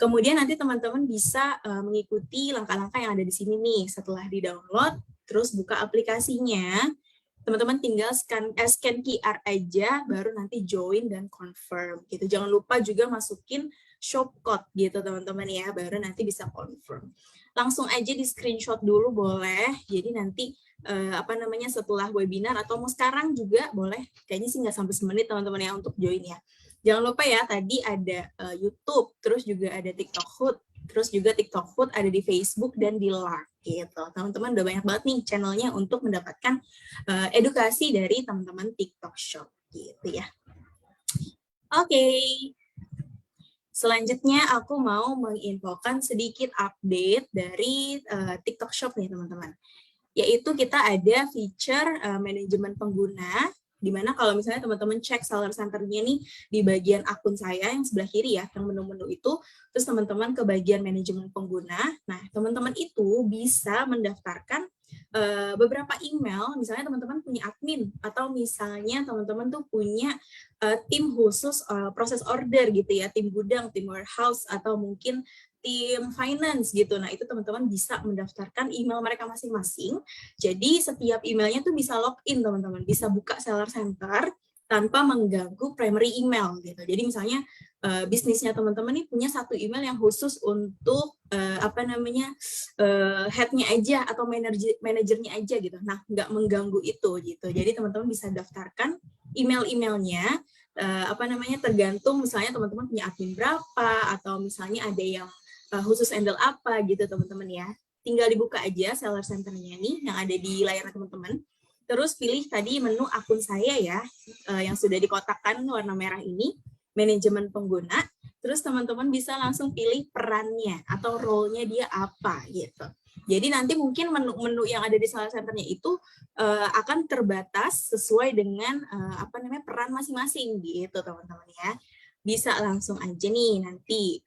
Kemudian nanti teman-teman bisa mengikuti langkah-langkah yang ada di sini nih. Setelah di-download, terus buka aplikasinya, teman-teman tinggal scan QR aja, baru nanti join dan confirm gitu. Jangan lupa juga masukin shopcode gitu teman-teman ya, baru nanti bisa confirm. Langsung aja di screenshot dulu boleh. Jadi nanti setelah webinar atau mau sekarang juga boleh. Kayaknya sih nggak sampai semenit teman-teman ya untuk join ya. Jangan lupa ya, tadi ada YouTube, terus juga ada TikTok Hood, terus juga TikTok Hood ada di Facebook dan di Lark gitu. Teman-teman udah banyak banget nih channelnya untuk mendapatkan edukasi dari teman-teman TikTok Shop gitu ya. Oke. Selanjutnya aku mau menginfokan sedikit update dari TikTok Shop nih teman-teman. Yaitu kita ada feature manajemen pengguna, di mana kalau misalnya teman-teman cek seller center-nya nih di bagian akun saya yang sebelah kiri ya, yang menu-menu itu, terus teman-teman ke bagian manajemen pengguna, nah teman-teman itu bisa mendaftarkan beberapa email, misalnya teman-teman punya admin, atau misalnya teman-teman tuh punya tim khusus proses order gitu ya, tim gudang, tim warehouse, atau mungkin tim finance gitu. Nah, itu teman-teman bisa mendaftarkan email mereka masing-masing. Jadi, setiap emailnya tuh bisa login, teman-teman. Bisa buka seller center tanpa mengganggu primary email gitu. Jadi, misalnya bisnisnya teman-teman nih punya satu email yang khusus untuk head-nya aja atau manajernya aja gitu. Nah, nggak mengganggu itu gitu. Jadi, teman-teman bisa daftarkan email-emailnya tergantung misalnya teman-teman punya admin berapa atau misalnya ada yang khusus handle apa gitu teman-teman ya. Tinggal dibuka aja seller center-nya nih yang ada di layar teman-teman. Terus pilih tadi menu akun saya ya, yang sudah dikotakkan warna merah ini, manajemen pengguna. Terus teman-teman bisa langsung pilih perannya atau role-nya dia apa gitu. Jadi nanti mungkin menu-menu yang ada di seller center-nya itu akan terbatas sesuai dengan peran masing-masing gitu teman-teman ya. Bisa langsung aja nih nanti.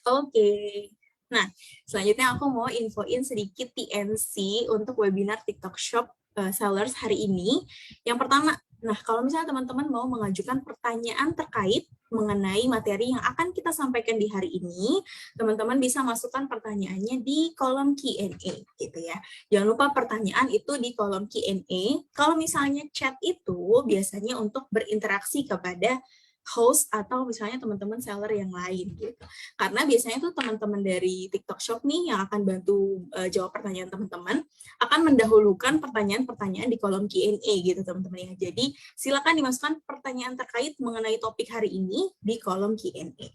Oke. Nah, selanjutnya aku mau infoin sedikit TNC untuk webinar TikTok Shop Sellers hari ini. Yang pertama, nah kalau misalnya teman-teman mau mengajukan pertanyaan terkait mengenai materi yang akan kita sampaikan di hari ini, teman-teman bisa masukkan pertanyaannya di kolom Q&A gitu ya. Jangan lupa pertanyaan itu di kolom Q&A. Kalau misalnya chat itu biasanya untuk berinteraksi kepada host atau misalnya teman-teman seller yang lain gitu. Karena biasanya tuh teman-teman dari TikTok Shop nih yang akan bantu jawab pertanyaan teman-teman akan mendahulukan pertanyaan-pertanyaan di kolom Q&A gitu teman-teman ya. Jadi silakan dimasukkan pertanyaan terkait mengenai topik hari ini di kolom Q&A.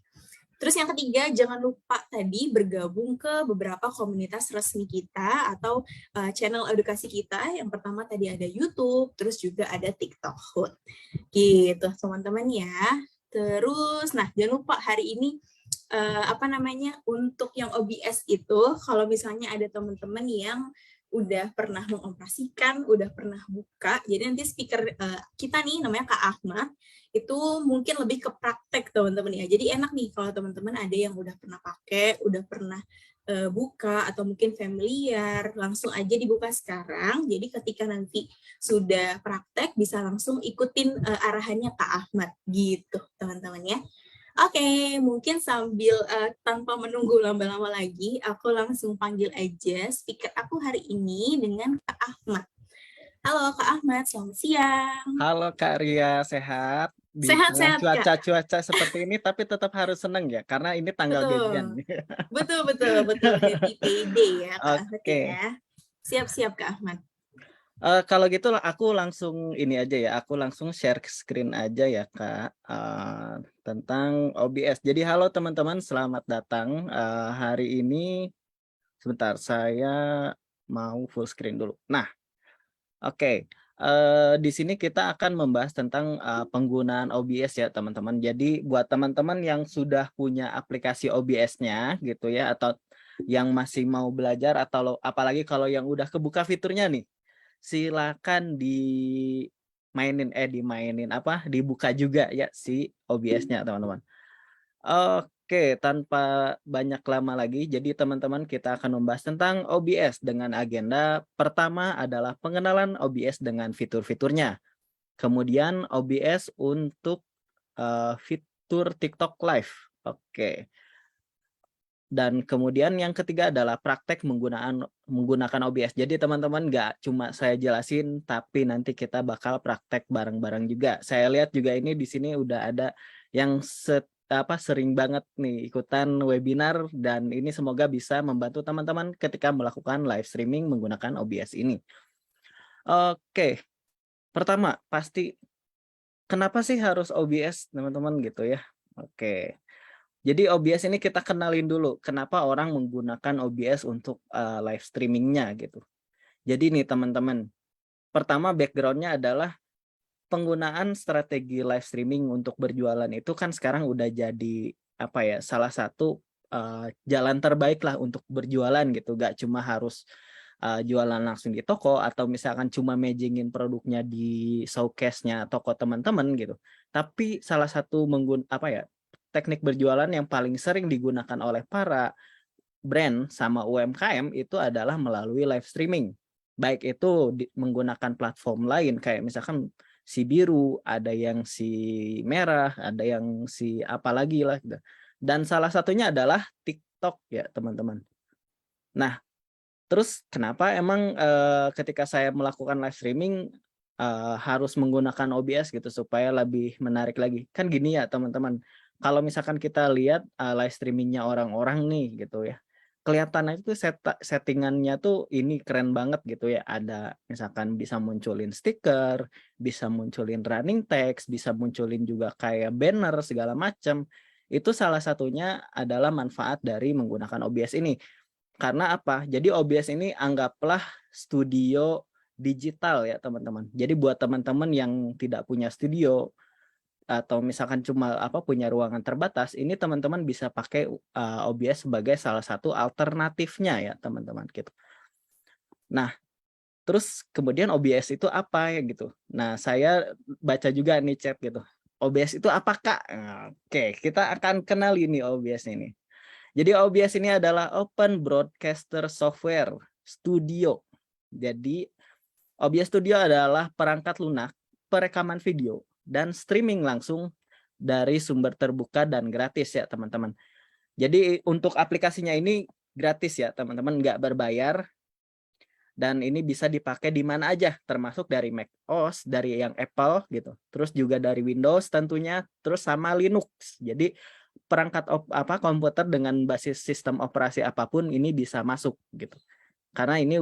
Terus yang ketiga, jangan lupa tadi bergabung ke beberapa komunitas resmi kita atau channel edukasi kita. Yang pertama tadi ada YouTube, terus juga ada TikTok Hood. Gitu, teman-teman ya. Terus, nah jangan lupa hari ini untuk yang OBS itu, kalau misalnya ada teman-teman yang udah pernah mengoperasikan, udah pernah buka, jadi nanti speaker kita nih namanya Kak Ahmad, itu mungkin lebih ke praktek teman-teman ya. Jadi enak nih kalau teman-teman ada yang udah pernah pakai, udah pernah buka atau mungkin familiar, langsung aja dibuka sekarang. Jadi ketika nanti sudah praktek bisa langsung ikutin arahannya Kak Ahmad gitu teman-teman ya. Oke, mungkin sambil tanpa menunggu lama-lama lagi, aku langsung panggil aja speaker aku hari ini dengan Kak Ahmad. Halo Kak Ahmad, selamat siang. Halo Kak Ria, sehat? Di tengah Sehat-sehat Kak. cuaca seperti ini, tapi tetap harus seneng ya, karena ini tanggal gajian. Betul, happy payday ya Kak Ahmad Oke. ya. Siap-siap Kak Ahmad. Kalau gitu aku langsung ini aja ya, aku langsung share screen aja ya Kak, tentang OBS. Jadi halo teman-teman, selamat datang. Hari ini, sebentar saya mau full screen dulu. Nah, oke. Di sini kita akan membahas tentang penggunaan OBS ya teman-teman. Jadi buat teman-teman yang sudah punya aplikasi OBS-nya gitu ya, atau yang masih mau belajar, atau apalagi kalau yang udah kebuka fiturnya nih, silakan dibuka juga ya si OBS-nya teman-teman. Oke, tanpa banyak lama lagi, jadi teman-teman kita akan membahas tentang OBS dengan agenda pertama adalah pengenalan OBS dengan fitur-fiturnya. Kemudian OBS untuk fitur TikTok Live. Oke. Dan kemudian yang ketiga adalah praktek menggunakan OBS. Jadi teman-teman nggak cuma saya jelasin, tapi nanti kita bakal praktek bareng-bareng juga. Saya lihat juga ini di sini udah ada yang sering banget nih ikutan webinar, dan ini semoga bisa membantu teman-teman ketika melakukan live streaming menggunakan OBS ini. Oke, pertama pasti kenapa sih harus OBS teman-teman gitu ya? Oke. Jadi OBS ini kita kenalin dulu kenapa orang menggunakan OBS untuk live streamingnya gitu. Jadi nih teman-teman, pertama backgroundnya adalah penggunaan strategi live streaming untuk berjualan itu kan sekarang udah jadi apa ya, salah satu jalan terbaik lah untuk berjualan gitu. Gak cuma harus jualan langsung di toko atau misalkan cuma mejengin produknya di showcase-nya toko teman-teman gitu. Tapi salah satu teknik berjualan yang paling sering digunakan oleh para brand sama UMKM itu adalah melalui live streaming. Baik itu menggunakan platform lain kayak misalkan si biru, ada yang si merah, ada yang si apa lagi lah gitu. Dan salah satunya adalah TikTok ya teman-teman. Nah, terus kenapa emang ketika saya melakukan live streaming harus menggunakan OBS gitu supaya lebih menarik lagi? Kan gini ya teman-teman, kalau misalkan kita lihat live streamingnya orang-orang nih gitu ya, kelihatannya itu settingannya tuh ini keren banget gitu ya. Ada misalkan bisa munculin stiker, bisa munculin running text, bisa munculin juga kayak banner segala macam. Itu salah satunya adalah manfaat dari menggunakan OBS ini. Karena apa? Jadi OBS ini anggaplah studio digital ya teman-teman. Jadi buat teman-teman yang tidak punya studio atau misalkan cuma punya ruangan terbatas, ini teman-teman bisa pakai OBS sebagai salah satu alternatifnya ya teman-teman gitu. Nah, terus kemudian OBS itu apa ya gitu. Nah, saya baca juga nih chat gitu. OBS itu apa Kak? Oke, kita akan kenal ini OBS ini. Jadi OBS ini adalah Open Broadcaster Software Studio. Jadi OBS Studio adalah perangkat lunak perekaman video dan streaming langsung dari sumber terbuka dan gratis ya teman-teman. Jadi untuk aplikasinya ini gratis ya teman-teman, nggak berbayar. Dan ini bisa dipakai di mana aja, termasuk dari Mac OS, dari yang Apple gitu. Terus juga dari Windows tentunya, terus sama Linux. Jadi perangkat komputer dengan basis sistem operasi apapun ini bisa masuk gitu. Karena ini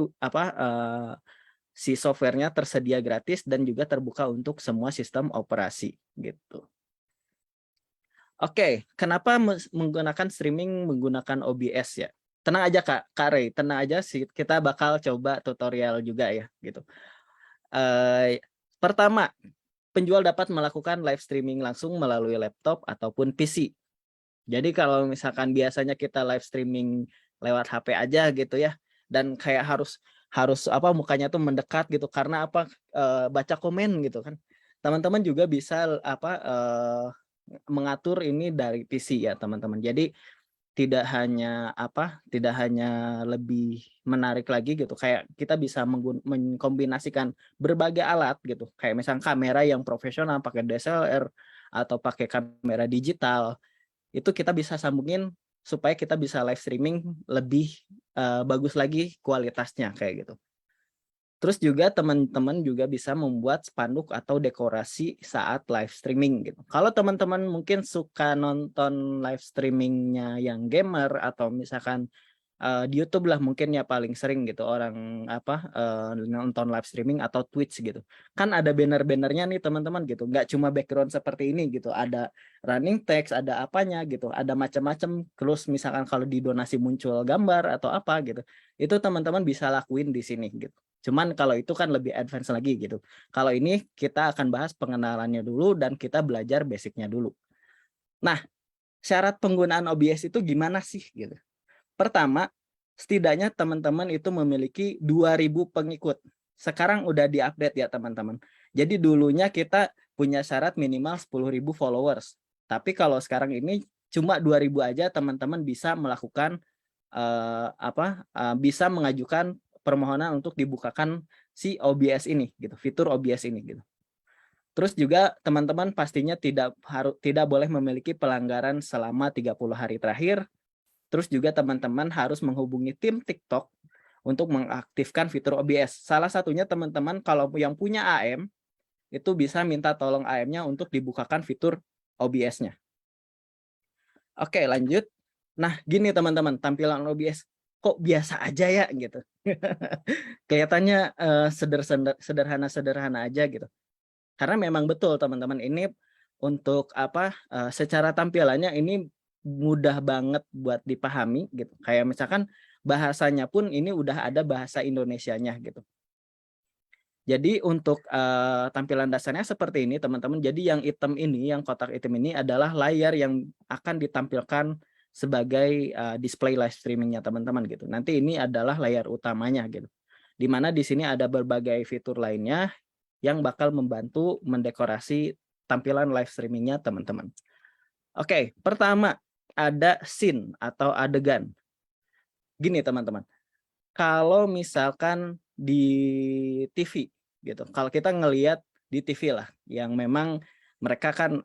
si softwarenya tersedia gratis dan juga terbuka untuk semua sistem operasi gitu. Oke, kenapa menggunakan streaming menggunakan OBS ya? Tenang aja Kak Ray, tenang aja sih, kita bakal coba tutorial juga ya gitu. Pertama, penjual dapat melakukan live streaming langsung melalui laptop ataupun PC. Jadi kalau misalkan biasanya kita live streaming lewat HP aja gitu ya, dan kayak harus mukanya tuh mendekat gitu karena baca komen gitu kan. Teman-teman juga bisa mengatur ini dari PC ya teman-teman. Jadi tidak hanya lebih menarik lagi gitu, kayak kita bisa mengkombinasikan berbagai alat gitu, kayak misalnya kamera yang profesional pakai DSLR atau pakai kamera digital, itu kita bisa sambungin supaya kita bisa live streaming lebih bagus lagi kualitasnya kayak gitu. Terus juga teman-teman juga bisa membuat spanduk atau dekorasi saat live streaming gitu. Kalau teman-teman mungkin suka nonton live streamingnya yang gamer atau misalkan di YouTube lah mungkin ya paling sering gitu orang nonton live streaming atau Twitch gitu. Kan ada banner-bannernya nih teman-teman gitu. Nggak cuma background seperti ini gitu. Ada running text, ada apanya gitu. Ada macam-macam. Terus misalkan kalau di donasi muncul gambar atau apa gitu. Itu teman-teman bisa lakuin di sini gitu. Cuman kalau itu kan lebih advance lagi gitu. Kalau ini kita akan bahas pengenalannya dulu dan kita belajar basicnya dulu. Nah, syarat penggunaan OBS itu gimana sih gitu. Pertama, setidaknya teman-teman itu memiliki 2.000 pengikut. Sekarang udah diupdate ya teman-teman. Jadi dulunya kita punya syarat minimal 10.000 followers. Tapi kalau sekarang ini cuma 2.000 aja teman-teman bisa melakukan bisa mengajukan permohonan untuk dibukakan si OBS ini gitu, fitur OBS ini gitu. Terus juga teman-teman pastinya tidak boleh memiliki pelanggaran selama 30 hari terakhir. Terus juga teman-teman harus menghubungi tim TikTok untuk mengaktifkan fitur OBS. Salah satunya teman-teman kalau yang punya AM, itu bisa minta tolong AM-nya untuk dibukakan fitur OBS-nya. Oke, lanjut. Nah, gini teman-teman, tampilan OBS kok biasa aja ya gitu. Kelihatannya sederhana-sederhana aja gitu. Karena memang betul teman-teman, ini untuk secara tampilannya ini mudah banget buat dipahami gitu. Kayak misalkan bahasanya pun ini udah ada bahasa Indonesianya gitu. Jadi untuk tampilan dasarnya seperti ini teman-teman. Jadi yang hitam ini, yang kotak hitam ini adalah layar yang akan ditampilkan sebagai display live streamingnya teman-teman gitu. Nanti ini adalah layar utamanya gitu. Dimana di sini ada berbagai fitur lainnya yang bakal membantu mendekorasi tampilan live streamingnya teman-teman. Oke, pertama ada scene atau adegan. Gini teman-teman, kalau misalkan di TV gitu, kalau kita ngelihat di TV lah, yang memang mereka kan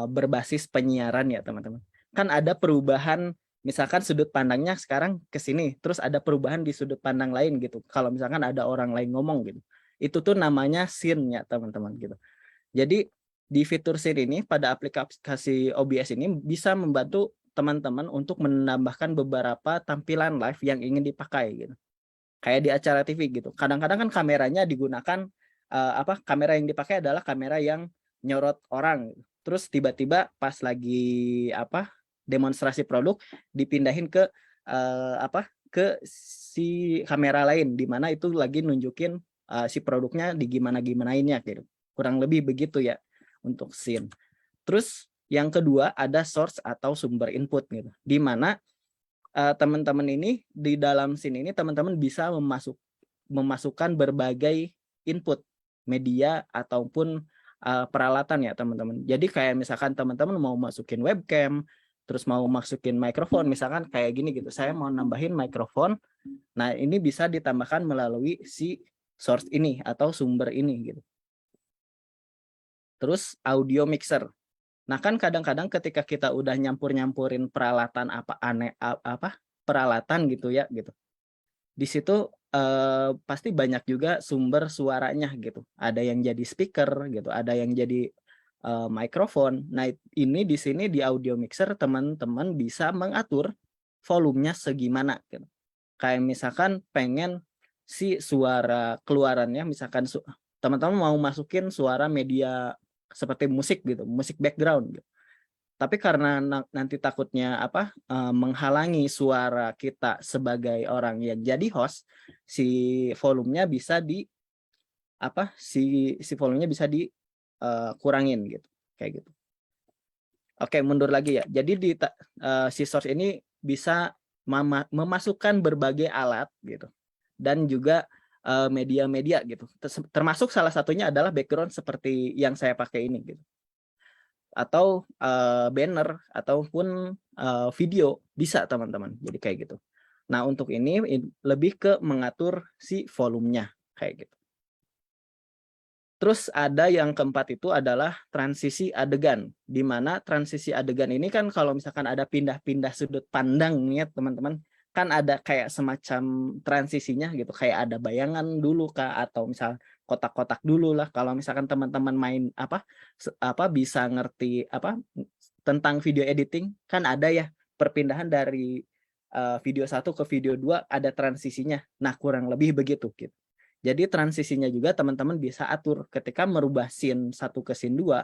berbasis penyiaran ya teman-teman, kan ada perubahan, misalkan sudut pandangnya sekarang ke sini, terus ada perubahan di sudut pandang lain gitu. Kalau misalkan ada orang lain ngomong gitu, itu tuh namanya scene ya teman-teman gitu. Jadi di fitur scene ini pada aplikasi OBS ini bisa membantu teman-teman untuk menambahkan beberapa tampilan live yang ingin dipakai gitu. Kayak di acara TV gitu. Kadang-kadang kan kameranya digunakan kamera yang dipakai adalah kamera yang nyorot orang. Terus tiba-tiba pas lagi demonstrasi produk dipindahin ke ke si kamera lain di mana itu lagi nunjukin si produknya di gimana-gimanainnya gitu. Kurang lebih begitu ya untuk scene. Terus yang kedua ada source atau sumber input gitu. Di mana teman-teman ini di dalam scene ini teman-teman bisa memasukkan berbagai input media ataupun peralatan ya teman-teman. Jadi kayak misalkan teman-teman mau masukin webcam, terus mau masukin mikrofon, misalkan kayak gini gitu. Saya mau nambahin mikrofon. Nah, ini bisa ditambahkan melalui si source ini atau sumber ini gitu. Terus audio mixer. Nah, kan kadang-kadang ketika kita udah nyampur-nyampurin peralatan peralatan gitu ya gitu. Di situ pasti banyak juga sumber suaranya gitu. Ada yang jadi speaker gitu, ada yang jadi mikrofon. Nah, ini di sini di audio mixer teman-teman bisa mengatur volumenya segimana gitu. Kayak misalkan pengen si suara keluarannya, misalkan teman-teman mau masukin suara media seperti musik gitu, musik background gitu. Tapi karena nanti takutnya menghalangi suara kita sebagai orang yang jadi host, si volumenya bisa si volumenya bisa dikurangin gitu, kayak gitu. Oke, mundur lagi ya. Jadi di si source ini bisa memasukkan berbagai alat gitu dan juga media-media gitu. Termasuk salah satunya adalah background seperti yang saya pakai ini gitu. Atau banner ataupun video bisa teman-teman. Jadi kayak gitu. Nah, untuk ini lebih ke mengatur si volumenya kayak gitu. Terus ada yang keempat itu adalah transisi adegan, di mana transisi adegan ini kan kalau misalkan ada pindah-pindah sudut pandang ya teman-teman, kan ada kayak semacam transisinya gitu, kayak ada bayangan dulu kah atau misal kotak-kotak dulu lah. Kalau misalkan teman-teman main bisa ngerti tentang video editing, kan ada ya perpindahan dari video 1 ke video 2 ada transisinya. Nah, kurang lebih begitu gitu. Jadi transisinya juga teman-teman bisa atur ketika merubah scene 1 ke scene 2,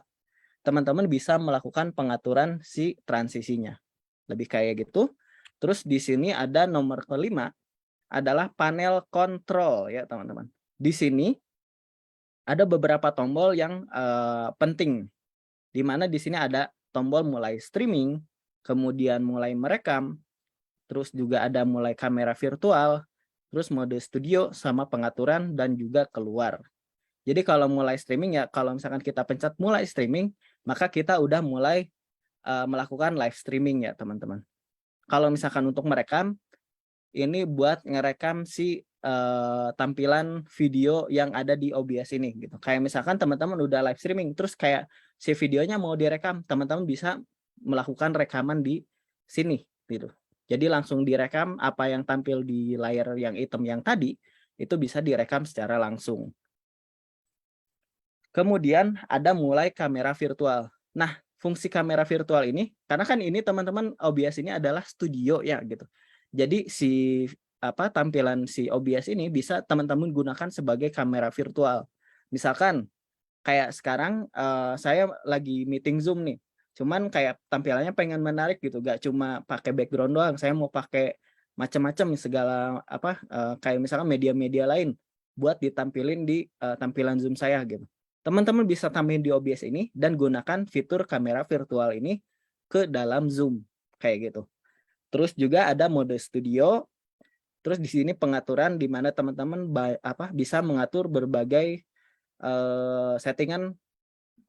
teman-teman bisa melakukan pengaturan si transisinya. Lebih kayak gitu. Terus di sini ada nomor kelima adalah panel kontrol ya teman-teman. Di sini ada beberapa tombol yang penting. Di mana di sini ada tombol mulai streaming, kemudian mulai merekam, terus juga ada mulai kamera virtual, terus mode studio sama pengaturan dan juga keluar. Jadi kalau mulai streaming ya, kalau misalkan kita pencet mulai streaming, maka kita udah mulai melakukan live streaming ya teman-teman. Kalau misalkan untuk merekam, ini buat ngerekam si tampilan video yang ada di OBS ini gitu. Kayak misalkan teman-teman udah live streaming, terus kayak si videonya mau direkam, teman-teman bisa melakukan rekaman di sini gitu. Jadi langsung direkam apa yang tampil di layar yang hitam yang tadi, itu bisa direkam secara langsung. Kemudian ada mulai kamera virtual. Nah, fungsi kamera virtual ini, karena kan ini teman-teman OBS ini adalah studio ya gitu. Jadi tampilan si OBS ini bisa teman-teman gunakan sebagai kamera virtual. Misalkan kayak sekarang saya lagi meeting Zoom nih. Cuman kayak tampilannya pengen menarik gitu, gak cuma pakai background doang. Saya mau pakai macam-macam segala kayak misalkan media-media lain buat ditampilin di tampilan Zoom saya gitu. Teman-teman bisa tampilin di OBS ini dan gunakan fitur kamera virtual ini ke dalam Zoom kayak gitu. Terus juga ada mode studio. Terus di sini pengaturan di mana teman-teman bisa mengatur berbagai settingan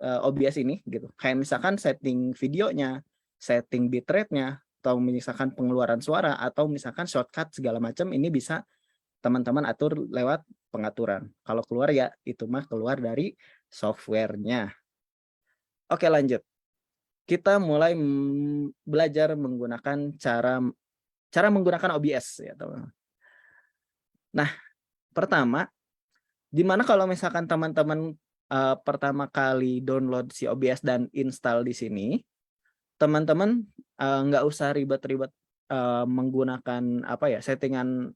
OBS ini gitu. Kayak misalkan setting videonya, setting bitrate-nya, atau misalkan pengeluaran suara, atau misalkan shortcut segala macam ini bisa teman-teman atur lewat pengaturan. Kalau keluar ya itu mah keluar dari softwarenya. Oke, lanjut. Kita mulai belajar menggunakan cara menggunakan OBS ya, teman-teman. Nah, pertama, dimana kalau misalkan teman-teman pertama kali download si OBS dan install di sini, teman-teman nggak usah ribet-ribet menggunakan settingan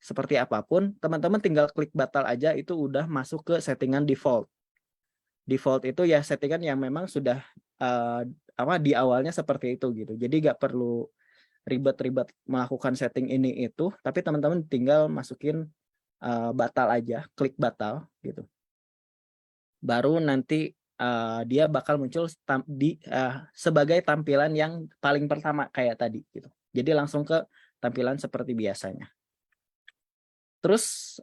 seperti apapun, teman-teman tinggal klik batal aja, itu udah masuk ke settingan default. Default itu ya settingan yang memang sudah di awalnya seperti itu gitu. Jadi nggak perlu ribet-ribet melakukan setting ini itu, tapi teman-teman tinggal masukin batal aja, klik batal gitu. Baru nanti dia bakal muncul sebagai tampilan yang paling pertama kayak tadi gitu. Jadi langsung ke tampilan seperti biasanya. Terus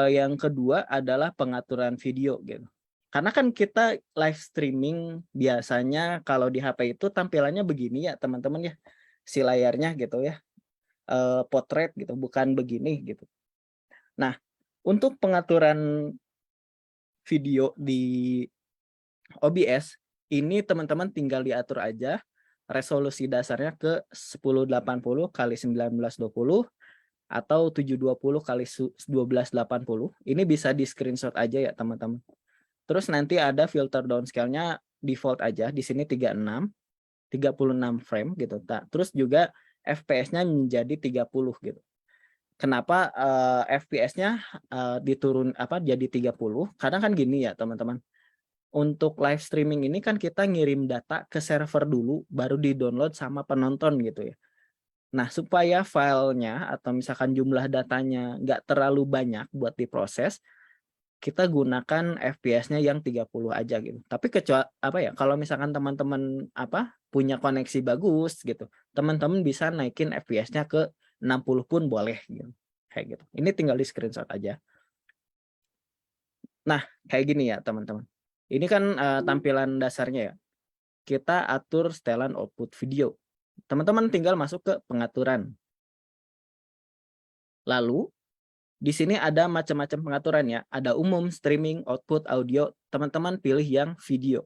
yang kedua adalah pengaturan video gitu. Karena kan kita live streaming biasanya kalau di HP itu tampilannya begini ya teman-teman ya. Si layarnya gitu ya. Potret gitu, bukan begini gitu. Nah, untuk pengaturan video di OBS ini teman-teman tinggal diatur aja resolusi dasarnya ke 1080 x 1920 atau 720 x 1280. Ini bisa di screenshot aja ya teman-teman. Terus nanti ada filter downscale-nya default aja di sini 36 frame gitu. Terus juga FPS-nya menjadi 30 gitu. Kenapa FPS-nya jadi 30? Karena kan gini ya teman-teman. Untuk live streaming ini kan kita ngirim data ke server dulu baru di-download sama penonton gitu ya. Nah, supaya filenya atau misalkan jumlah datanya nggak terlalu banyak buat diproses, kita gunakan FPS-nya yang 30 aja gitu. Tapi kalau misalkan teman-teman punya koneksi bagus gitu, teman-teman bisa naikin FPS-nya ke 60 pun boleh gitu. Kayak gitu. Ini tinggal di screenshot aja. Nah, kayak gini ya, teman-teman. Ini kan tampilan dasarnya ya. Kita atur setelan output video. Teman-teman tinggal masuk ke pengaturan. Lalu di sini ada macam-macam pengaturan ya. Ada umum, streaming, output, audio. Teman-teman pilih yang video.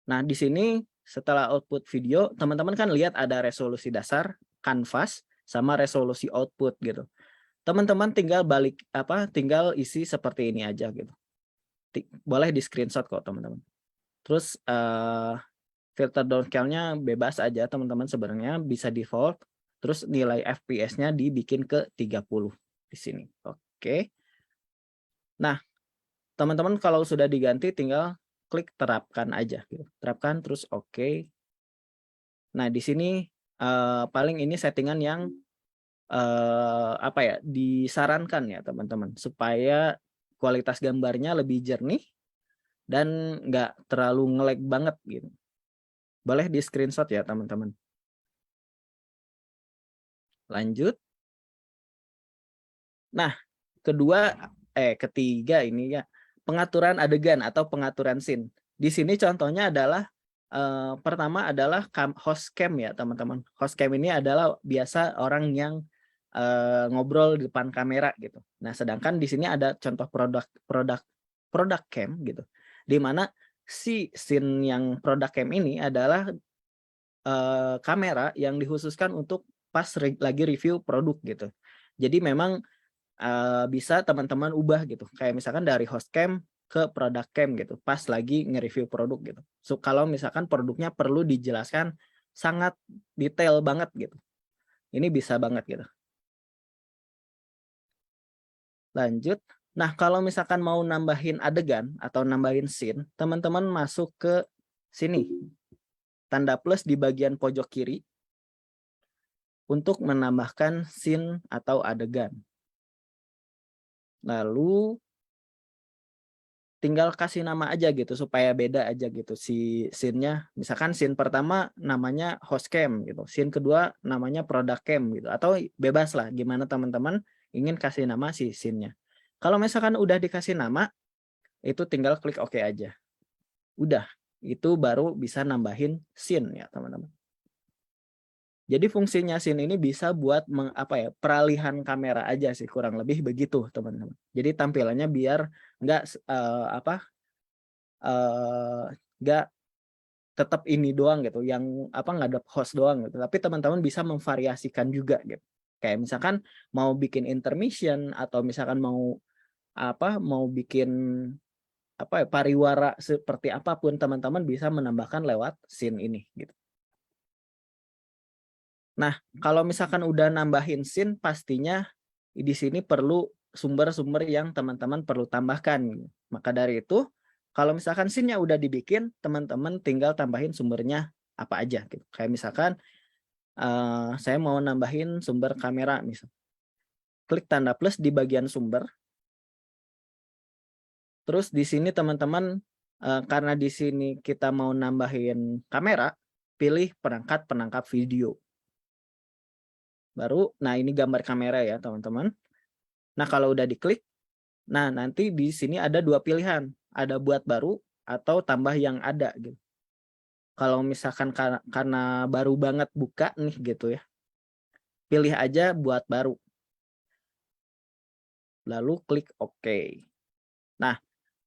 Nah, di sini setelah output video, teman-teman kan lihat ada resolusi dasar, canvas, sama resolusi output gitu. Teman-teman tinggal tinggal isi seperti ini aja gitu. Boleh di screenshot kok teman-teman. Terus filter downscale-nya bebas aja teman-teman, sebenarnya bisa default. Terus nilai FPS-nya dibikin ke 30 di sini. Oke. Nah, teman-teman kalau sudah diganti tinggal klik terapkan aja gitu. Terapkan terus oke. Nah, di sini paling ini settingan yang disarankan ya teman-teman supaya kualitas gambarnya lebih jernih dan nggak terlalu nge-lag banget gitu. Boleh di screenshot ya teman-teman. Lanjut. Nah, ketiga ini ya pengaturan adegan atau pengaturan scene. Di sini contohnya adalah pertama adalah host cam ya teman-teman. Host cam ini adalah biasa orang yang ngobrol di depan kamera gitu. Nah, sedangkan di sini ada contoh product cam gitu. Di mana si scene yang product cam ini adalah kamera yang dikhususkan untuk pas lagi review produk gitu. Jadi memang bisa teman-teman ubah gitu. Kayak misalkan dari hostcam ke product cam gitu, pas lagi nge-review produk gitu. So, kalau misalkan produknya perlu dijelaskan sangat detail banget gitu. Ini bisa banget gitu. Lanjut. Nah, kalau misalkan mau nambahin adegan atau nambahin scene, teman-teman masuk ke sini. Tanda plus di bagian pojok kiri untuk menambahkan scene atau adegan. Lalu tinggal kasih nama aja gitu supaya beda aja gitu si scene-nya. Misalkan scene pertama namanya host cam gitu, scene kedua namanya product cam gitu, atau bebas lah gimana teman-teman ingin kasih nama si scene-nya. Kalau misalkan udah dikasih nama, itu tinggal klik OK aja. Udah, itu baru bisa nambahin scene ya teman-teman. Jadi fungsinya scene ini bisa buat peralihan kamera aja sih, kurang lebih begitu teman-teman. Jadi tampilannya biar nggak nggak tetap ini doang gitu, yang nggak ada host doang gitu, tapi teman-teman bisa memvariasikan juga gitu. Kayak misalkan mau bikin intermission atau misalkan mau bikin pariwara seperti apapun, teman-teman bisa menambahkan lewat scene ini gitu. Nah, kalau misalkan udah nambahin scene, pastinya di sini perlu sumber-sumber yang teman-teman perlu tambahkan. Maka dari itu, kalau misalkan scene-nya udah dibikin, teman-teman tinggal tambahin sumbernya apa aja gitu. Kayak misalkan saya mau nambahin sumber kamera misal. Klik tanda plus di bagian sumber. Terus di sini teman-teman karena di sini kita mau nambahin kamera, pilih perangkat penangkap video. Baru, nah ini gambar kamera ya teman-teman. Nah kalau udah diklik, nah nanti di sini ada dua pilihan, ada buat baru atau tambah yang ada gitu. Kalau misalkan karena baru banget buka nih gitu ya, pilih aja buat baru. Lalu klik OK. Nah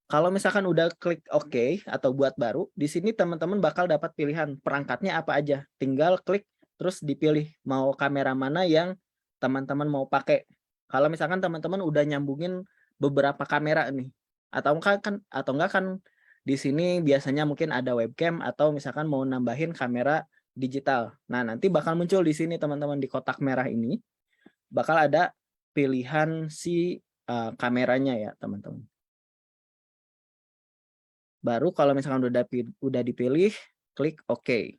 kalau misalkan udah klik OK atau buat baru, di sini teman-teman bakal dapat pilihan perangkatnya apa aja. Tinggal klik terus dipilih mau kamera mana yang teman-teman mau pakai. Kalau misalkan teman-teman udah nyambungin beberapa kamera nih, atau enggak kan di sini biasanya mungkin ada webcam atau misalkan mau nambahin kamera digital. Nah, nanti bakal muncul di sini teman-teman di kotak merah ini bakal ada pilihan si kameranya ya, teman-teman. Baru kalau misalkan udah dipilih, klik OK.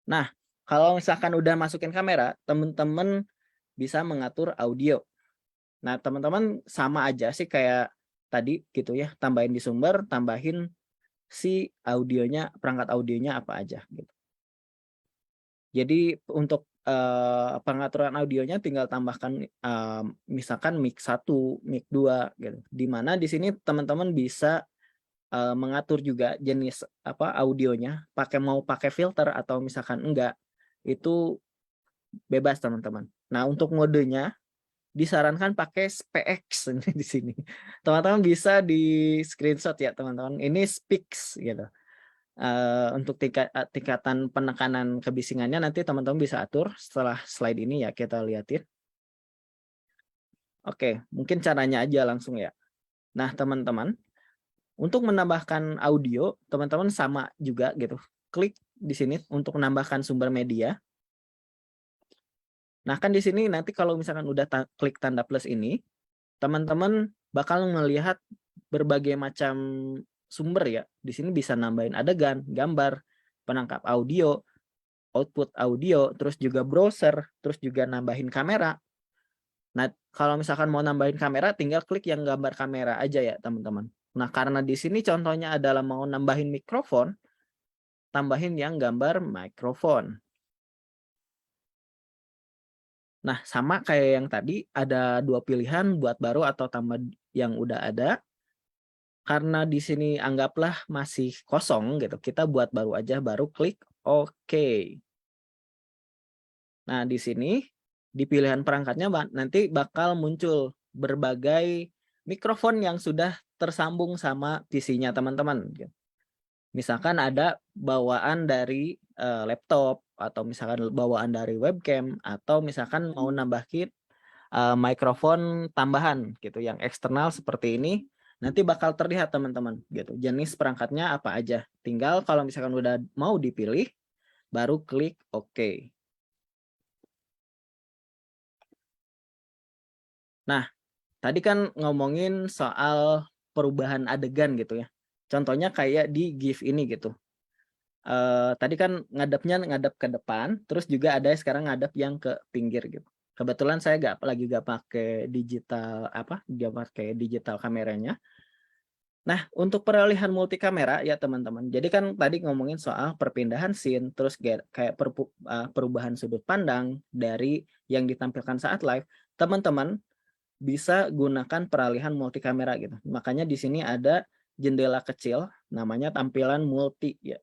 Nah, kalau misalkan udah masukin kamera, teman-teman bisa mengatur audio. Nah, teman-teman sama aja sih kayak tadi gitu ya, tambahin di sumber, tambahin si audionya, perangkat audionya apa aja gitu. Jadi untuk pengaturan audionya tinggal tambahkan misalkan mic 1, mic 2 gitu. Di mana di sini teman-teman bisa mengatur juga jenis audionya, mau pakai filter atau misalkan enggak, itu bebas teman-teman. Nah, untuk modenya disarankan pakai SPX di sini. Teman-teman bisa di screenshot ya teman-teman. Ini speaks gitu. Untuk tingkatan penekanan kebisingannya nanti teman-teman bisa atur setelah slide ini ya, kita lihatin. Oke, mungkin caranya aja langsung ya. Nah, teman-teman, untuk menambahkan audio, teman-teman sama juga gitu. Klik di sini untuk menambahkan sumber media. Nah, kan di sini nanti kalau misalkan udah klik tanda plus ini, teman-teman bakal melihat berbagai macam sumber ya. Di sini bisa nambahin adegan, gambar, penangkap audio, output audio, terus juga browser, terus juga nambahin kamera. Nah, kalau misalkan mau nambahin kamera, tinggal klik yang gambar kamera aja ya, teman-teman. Nah, karena di sini contohnya adalah mau nambahin mikrofon, tambahin yang gambar mikrofon. Nah, sama kayak yang tadi, ada dua pilihan buat baru atau tambah yang udah ada. Karena di sini anggaplah masih kosong gitu, kita buat baru aja, baru klik OK. Nah, di sini di pilihan perangkatnya nanti bakal muncul berbagai mikrofon yang sudah tersambung sama PC-nya teman-teman. Misalkan ada bawaan dari laptop atau misalkan bawaan dari webcam, atau misalkan mau nambahin mikrofon tambahan gitu yang eksternal seperti ini, nanti bakal terlihat teman-teman gitu. Jenis perangkatnya apa aja. Tinggal kalau misalkan udah mau dipilih, baru klik OK. Nah, tadi kan ngomongin soal perubahan adegan gitu ya. Contohnya kayak di GIF ini gitu. Tadi kan ngadep ke depan, terus juga ada sekarang ngadep yang ke pinggir gitu. Kebetulan saya lagi gak pakai digital kameranya. Nah, untuk peralihan multi kamera ya teman-teman. Jadi kan tadi ngomongin soal perpindahan scene, terus kayak perubahan sudut pandang dari yang ditampilkan saat live. Teman-teman bisa gunakan peralihan multi kamera gitu. Makanya di sini ada jendela kecil namanya tampilan multi ya.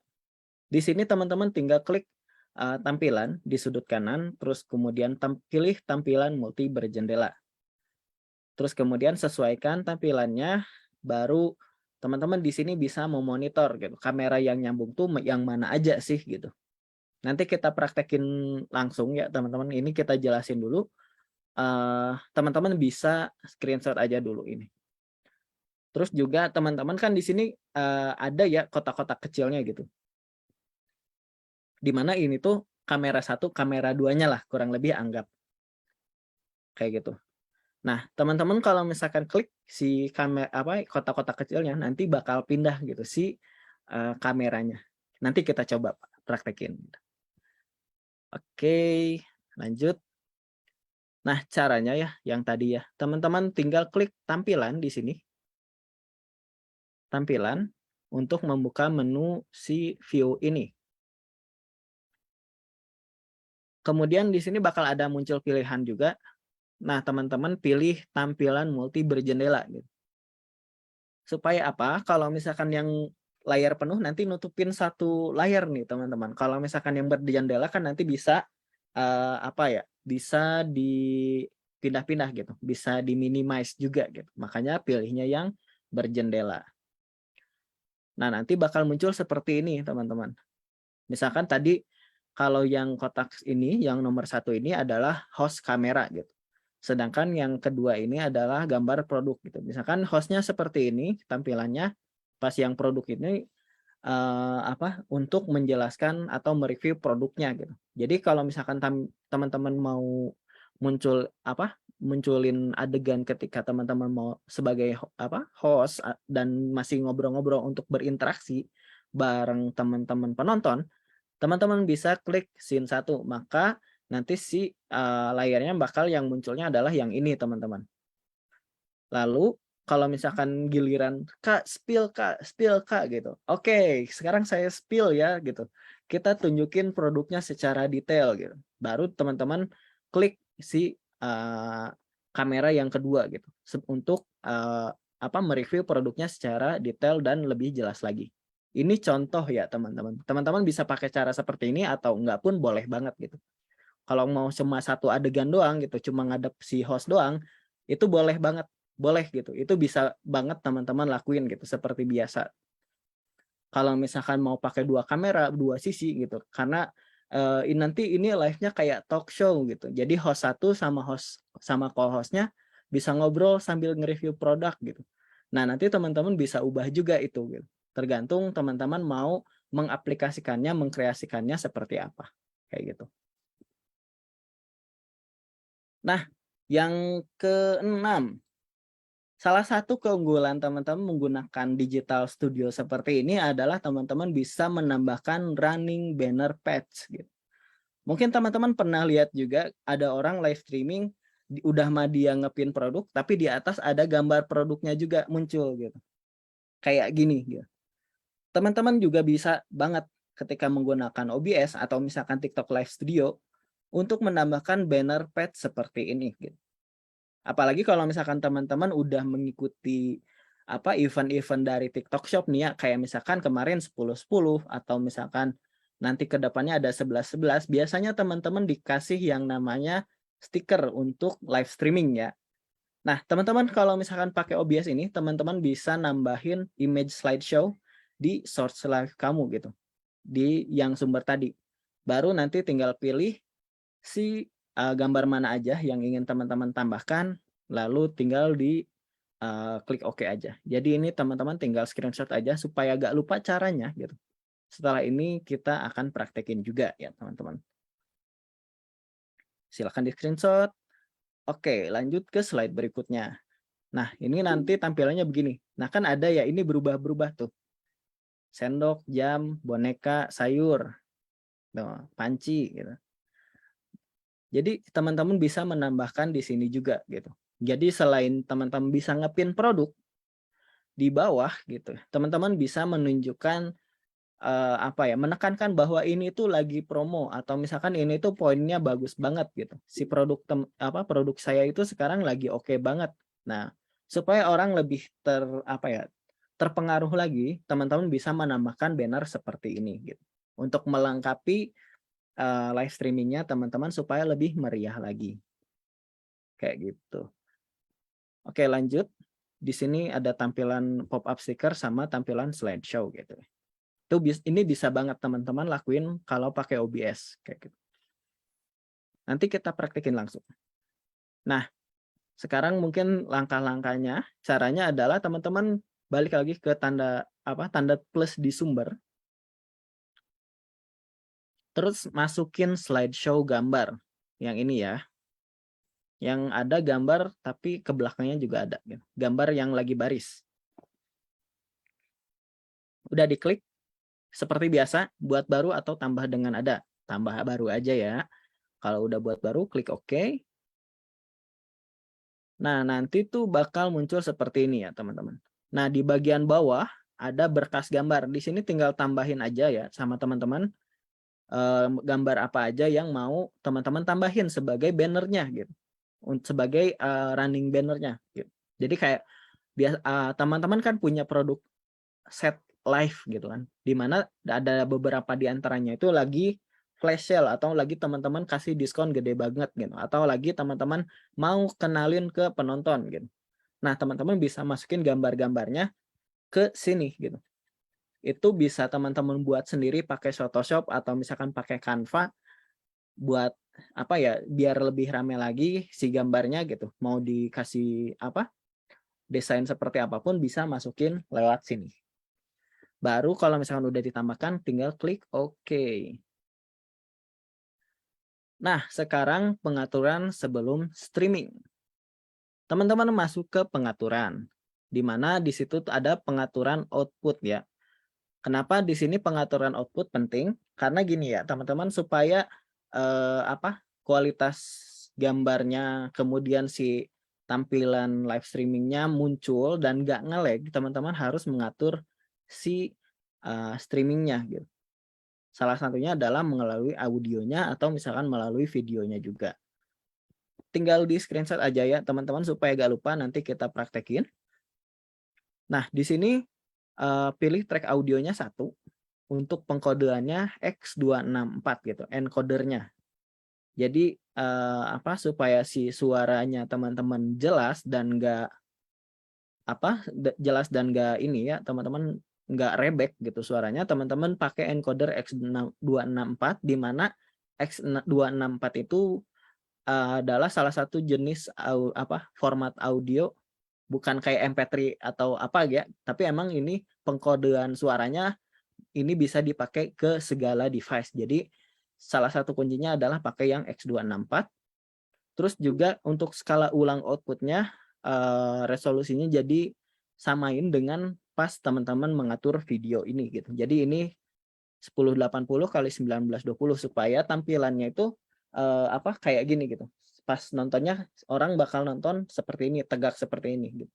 Di sini teman-teman tinggal klik tampilan di sudut kanan, terus kemudian pilih tampilan multi berjendela. Terus kemudian sesuaikan tampilannya, baru teman-teman di sini bisa memonitor gitu. Kamera yang nyambung tuh yang mana aja sih gitu. Nanti kita praktekin langsung ya teman-teman. Ini kita jelasin dulu. Teman-teman bisa screenshot aja dulu ini. Terus juga teman-teman kan di sini ada ya kotak-kotak kecilnya gitu. Dimana ini tuh kamera 1, kamera 2-nya lah kurang lebih anggap. Kayak gitu. Nah, teman-teman kalau misalkan klik si kotak-kotak kecilnya nanti bakal pindah gitu si kameranya. Nanti kita coba praktekin. Oke, lanjut. Nah, caranya ya yang tadi ya. Teman-teman tinggal klik tampilan di sini. Tampilan untuk membuka menu si view ini. Kemudian di sini bakal ada muncul pilihan juga. Nah, teman-teman pilih tampilan multi berjendela gitu. Supaya apa? Kalau misalkan yang layar penuh nanti nutupin satu layar nih, teman-teman. Kalau misalkan yang berjendela kan nanti bisa bisa dipindah-pindah gitu, bisa diminimize juga gitu. Makanya pilihnya yang berjendela. Nah, nanti bakal muncul seperti ini, teman-teman. Misalkan tadi kalau yang kotak ini, yang nomor 1 ini adalah host kamera gitu. Sedangkan yang kedua ini adalah gambar produk gitu. Misalkan hostnya seperti ini tampilannya, pas yang produk ini untuk menjelaskan atau mereview produknya gitu. Jadi kalau misalkan teman-teman mau munculin adegan ketika teman-teman mau sebagai host dan masih ngobrol-ngobrol untuk berinteraksi bareng teman-teman penonton, teman-teman bisa klik scene 1, maka nanti si layarnya bakal yang munculnya adalah yang ini teman-teman. Lalu kalau misalkan giliran Kak spill Kak gitu. Oke, sekarang saya spill ya gitu. Kita tunjukin produknya secara detail gitu. Baru teman-teman klik si kamera yang kedua gitu untuk mereview produknya secara detail dan lebih jelas lagi. Ini contoh ya teman-teman. Teman-teman bisa pakai cara seperti ini atau enggak pun boleh banget gitu. Kalau mau cuma satu adegan doang gitu, cuma ngadep si host doang, itu boleh banget. Boleh gitu. Itu bisa banget teman-teman lakuin gitu seperti biasa. Kalau misalkan mau pakai 2 kamera, 2 sisi gitu. Karena nanti ini live-nya kayak talk show gitu. Jadi host 1 sama co-hostnya bisa ngobrol sambil nge-review produk gitu. Nah, nanti teman-teman bisa ubah juga itu gitu. Tergantung teman-teman mau mengaplikasikannya, mengkreasikannya seperti apa. Kayak gitu. Nah, yang keenam, salah satu keunggulan teman-teman menggunakan digital studio seperti ini adalah teman-teman bisa menambahkan running banner page gitu. Mungkin teman-teman pernah lihat juga ada orang live streaming udah mah dia ngepin produk tapi di atas ada gambar produknya juga muncul gitu. Kayak gini gitu. Teman-teman juga bisa banget ketika menggunakan OBS atau misalkan TikTok Live Studio untuk menambahkan banner page seperti ini gitu. Apalagi kalau misalkan teman-teman udah mengikuti event-event dari TikTok Shop nih ya, kayak misalkan kemarin 10-10 atau misalkan nanti ke depannya ada 11-11, biasanya teman-teman dikasih yang namanya stiker untuk live streaming ya. Nah, teman-teman kalau misalkan pakai OBS ini, teman-teman bisa nambahin image slideshow di source live kamu gitu. Di yang sumber tadi. Baru nanti tinggal pilih si gambar mana aja yang ingin teman-teman tambahkan, lalu tinggal di klik OK aja. Jadi ini teman-teman tinggal screenshot aja supaya gak lupa caranya gitu. Setelah ini kita akan praktekin juga ya teman-teman. Silahkan di screenshot. Oke, lanjut ke slide berikutnya. Nah, ini nanti tampilannya begini. Nah, kan ada ya, ini berubah-berubah tuh. Sendok, jam, boneka, sayur, tuh, panci gitu. Jadi teman-teman bisa menambahkan di sini juga gitu. Jadi selain teman-teman bisa ngepin produk di bawah gitu, teman-teman bisa menunjukkan menekankan bahwa ini tuh lagi promo atau misalkan ini tuh poinnya bagus banget gitu. Si produk saya itu sekarang lagi oke banget. Nah, supaya orang lebih terpengaruh lagi, teman-teman bisa menambahkan banner seperti ini gitu. Untuk melengkapi live streamingnya teman-teman supaya lebih meriah lagi. Kayak gitu. Oke, lanjut. Di sini ada tampilan pop-up sticker sama tampilan slideshow gitu. Ini bisa banget teman-teman lakuin kalau pakai OBS kayak gitu. Nanti kita praktekin langsung. Nah, sekarang mungkin langkah-langkahnya, caranya adalah teman-teman balik lagi ke tanda plus di sumber. Terus masukin slideshow gambar. Yang ini ya. Yang ada gambar tapi ke belakangnya juga ada gitu. Gambar yang lagi baris. Udah diklik. Seperti biasa, buat baru atau tambah dengan ada. Tambah baru aja ya. Kalau udah buat baru, klik OK. Nah, nanti tuh bakal muncul seperti ini ya, teman-teman. Nah, di bagian bawah ada berkas gambar. Di sini tinggal tambahin aja ya sama teman-teman gambar apa aja yang mau teman-teman tambahin sebagai bannernya gitu. Sebagai running bannernya gitu. Jadi kayak teman-teman kan punya produk set live gitu kan. Di mana ada beberapa di antaranya itu lagi flash sale atau lagi teman-teman kasih diskon gede banget gitu atau lagi teman-teman mau kenalin ke penonton gitu. Nah, teman-teman bisa masukin gambar-gambarnya ke sini gitu. Itu bisa teman-teman buat sendiri pakai Photoshop atau misalkan pakai Canva buat biar lebih rame lagi si gambarnya gitu. Mau dikasih desain seperti apapun bisa masukin lewat sini. Baru kalau misalkan udah ditambahkan tinggal klik OK. Nah, sekarang pengaturan sebelum streaming. Teman-teman masuk ke pengaturan, di mana di situ ada pengaturan output ya. Kenapa di sini pengaturan output penting? Karena gini ya, teman-teman supaya kualitas gambarnya, kemudian si tampilan live streamingnya muncul dan nggak nge-lag, teman-teman harus mengatur si streamingnya gitu. Salah satunya adalah melalui audionya atau misalkan melalui videonya juga. Tinggal di screenshot aja ya teman-teman supaya gak lupa nanti kita praktekin. Nah, di sini pilih track audionya 1 untuk pengkodeannya X264 gitu, encodernya. Jadi supaya si suaranya teman-teman jelas dan gak ini ya, teman-teman nggak rebek gitu suaranya, teman-teman pakai encoder X264 di mana X264 itu adalah salah satu jenis format audio, bukan kayak MP3 atau apa ya, tapi emang ini pengkodean suaranya ini bisa dipakai ke segala device. Jadi salah satu kuncinya adalah pakai yang X264. Terus juga untuk skala ulang outputnya resolusinya jadi samain dengan pas teman-teman mengatur video ini gitu. Jadi ini 1080 kali 1920 supaya tampilannya itu kayak gini gitu. Pas nontonnya orang bakal nonton seperti ini, tegak seperti ini gitu.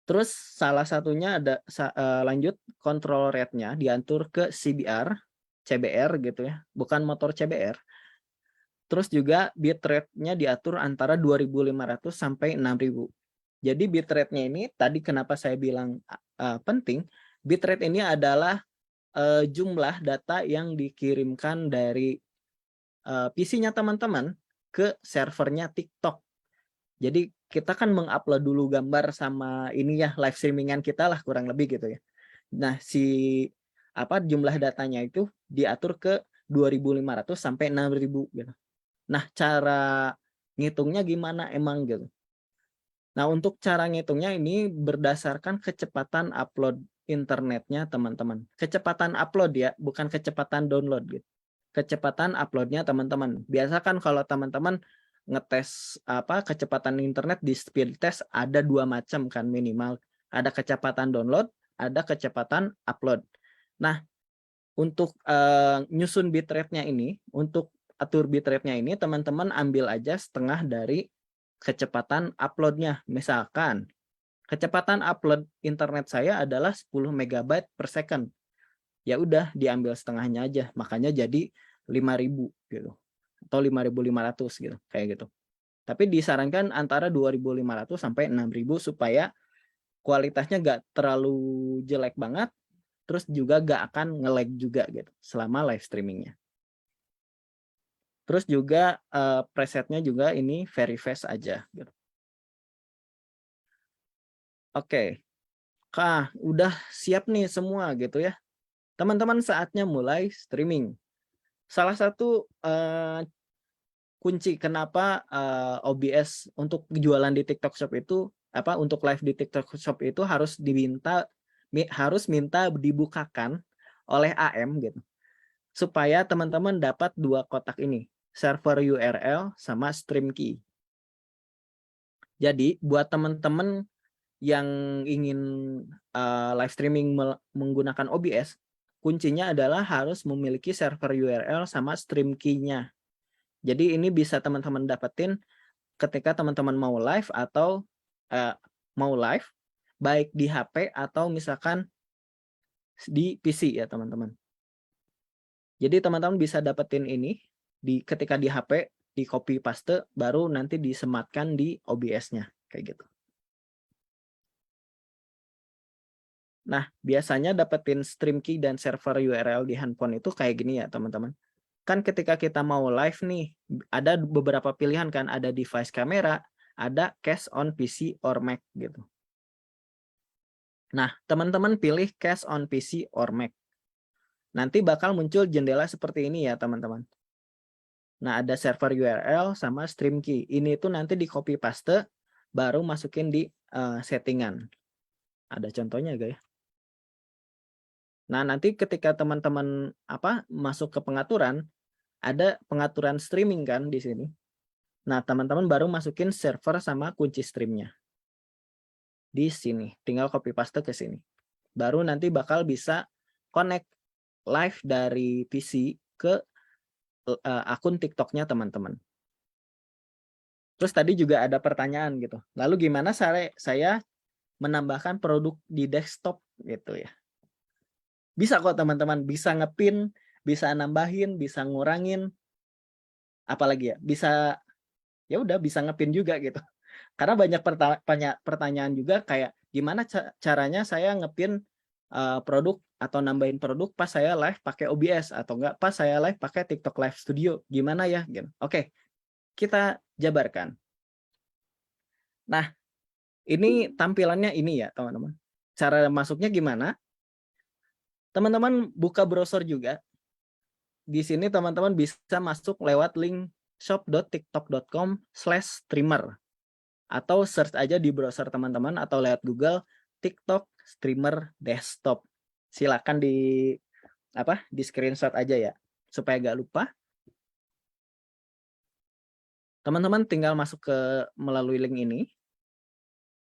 Terus salah satunya ada lanjut control rate-nya diatur ke CBR gitu ya, bukan motor CBR. Terus juga bitrate-nya diatur antara 2.500 sampai 6.000. Jadi bitrate-nya ini tadi kenapa saya bilang penting, bitrate ini adalah jumlah data yang dikirimkan dari PC-nya teman-teman ke servernya TikTok. Jadi kita kan mengupload dulu gambar sama ini ya live streamingan kita lah kurang lebih gitu ya. Nah, si jumlah datanya itu diatur ke 2.500 sampai 6.000 gitu. Nah, cara ngitungnya gimana emang gitu. Nah, untuk cara ngitungnya ini berdasarkan kecepatan upload internetnya teman-teman. Kecepatan upload ya, bukan kecepatan download gitu. Kecepatan uploadnya teman-teman. Biasa kan kalau teman-teman ngetes kecepatan internet di speed test ada 2 macam kan minimal. Ada kecepatan download, ada kecepatan upload. Nah, untuk nyusun bitrate-nya ini, untuk atur bitrate-nya ini teman-teman ambil aja setengah dari kecepatan upload-nya. Misalkan kecepatan upload internet saya adalah 10 MB per second. Ya udah diambil setengahnya aja, makanya jadi 5.000 gitu. Atau 5.500 gitu, kayak gitu. Tapi disarankan antara 2.500 sampai 6.000 supaya kualitasnya nggak terlalu jelek banget, terus juga nggak akan nge-lag juga gitu selama live streamingnya. Terus juga presetnya juga ini very fast aja gitu. Oke. Udah siap nih semua gitu ya. Teman-teman saatnya mulai streaming. Salah satu kunci kenapa OBS untuk jualan di TikTok Shop itu untuk live di TikTok Shop itu harus minta dibukakan oleh AM gitu. Supaya teman-teman dapat 2 kotak ini, server URL sama stream key. Jadi buat teman-teman yang ingin live streaming menggunakan OBS, kuncinya adalah harus memiliki server URL sama stream key-nya. Jadi ini bisa teman-teman dapetin ketika teman-teman mau live atau baik di HP atau misalkan di PC ya teman-teman. Jadi teman-teman bisa dapetin ini ketika di HP, di copy paste, baru nanti disematkan di OBS-nya kayak gitu. Nah, biasanya dapetin stream key dan server URL di handphone itu kayak gini ya teman-teman. Kan ketika kita mau live nih, ada beberapa pilihan kan, ada device kamera, ada cache on PC or Mac gitu. Nah, teman-teman pilih cache on PC or Mac. Nanti bakal muncul jendela seperti ini ya teman-teman. Nah, ada server URL sama stream key. Ini tuh nanti di copy paste, baru masukin di settingan. Ada contohnya guys. Nah, nanti ketika teman-teman masuk ke pengaturan, ada pengaturan streaming kan di sini. Nah, teman-teman baru masukin server sama kunci streamnya. Di sini, tinggal copy paste ke sini. Baru nanti bakal bisa connect live dari PC ke akun TikTok-nya teman-teman. Terus tadi juga ada pertanyaan gitu. Lalu gimana saya menambahkan produk di desktop gitu ya? Bisa kok teman-teman, bisa ngepin, bisa nambahin, bisa ngurangin, apalagi ya, bisa ya udah bisa ngepin juga gitu. Karena banyak pertanyaan juga kayak gimana caranya saya ngepin produk atau nambahin produk pas saya live pakai OBS atau enggak pas saya live pakai TikTok Live Studio, gimana ya gitu. Oke, kita jabarkan. Nah, ini tampilannya ini ya teman-teman. Cara masuknya gimana? Teman-teman buka browser juga. Di sini teman-teman bisa masuk lewat link shop.tiktok.com/streamer atau search aja di browser teman-teman atau lewat Google TikTok streamer desktop. Silakan di screenshot aja ya supaya gak lupa. Teman-teman tinggal masuk melalui link ini.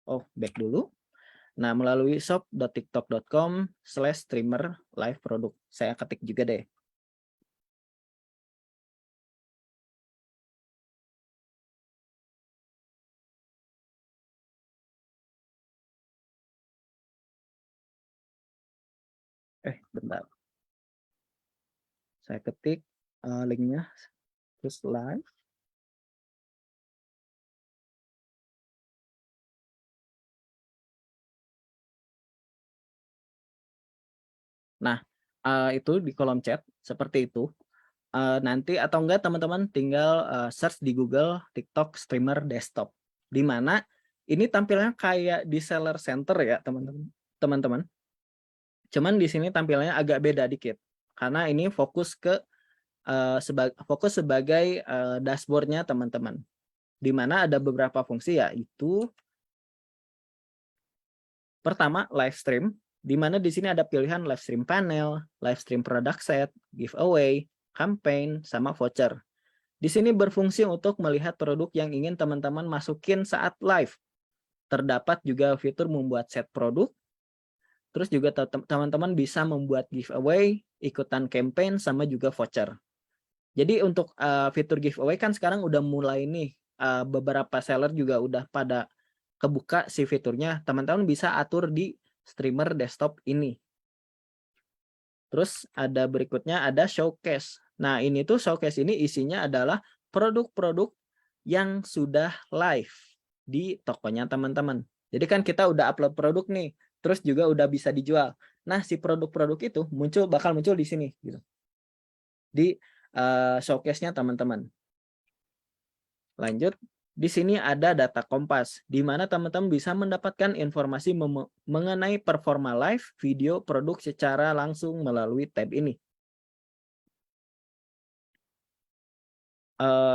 Oh, back dulu. Nah, melalui shop.tiktok.com/streamer live produk. Saya ketik juga deh. Bentar. Saya ketik linknya, terus live. Nah, itu di kolom chat seperti itu. Nanti atau enggak teman-teman tinggal search di Google TikTok streamer desktop. Di mana ini tampilnya kayak di seller center ya teman-teman. Cuman di sini tampilannya agak beda dikit karena ini fokus sebagai dashboardnya teman-teman, di mana ada beberapa fungsi, yaitu pertama live stream, di mana di sini ada pilihan live stream panel, live stream product set, giveaway, campaign, sama voucher. Di sini berfungsi untuk melihat produk yang ingin teman-teman masukin saat live. Terdapat juga fitur membuat set produk. Terus juga teman-teman bisa membuat giveaway, ikutan campaign, sama juga voucher. Jadi untuk fitur giveaway kan sekarang udah mulai nih, beberapa seller juga udah pada kebuka si fiturnya. Teman-teman bisa atur di streamer desktop ini. Terus ada berikutnya ada showcase. Nah ini tuh showcase ini isinya adalah produk-produk yang sudah live di tokonya teman-teman. Jadi kan kita udah upload produk nih, terus juga udah bisa dijual. Nah si produk-produk itu bakal muncul di sini gitu, di showcase-nya teman-teman. Lanjut, di sini ada data Kompas, di mana teman-teman bisa mendapatkan informasi mengenai performa live video produk secara langsung melalui tab ini.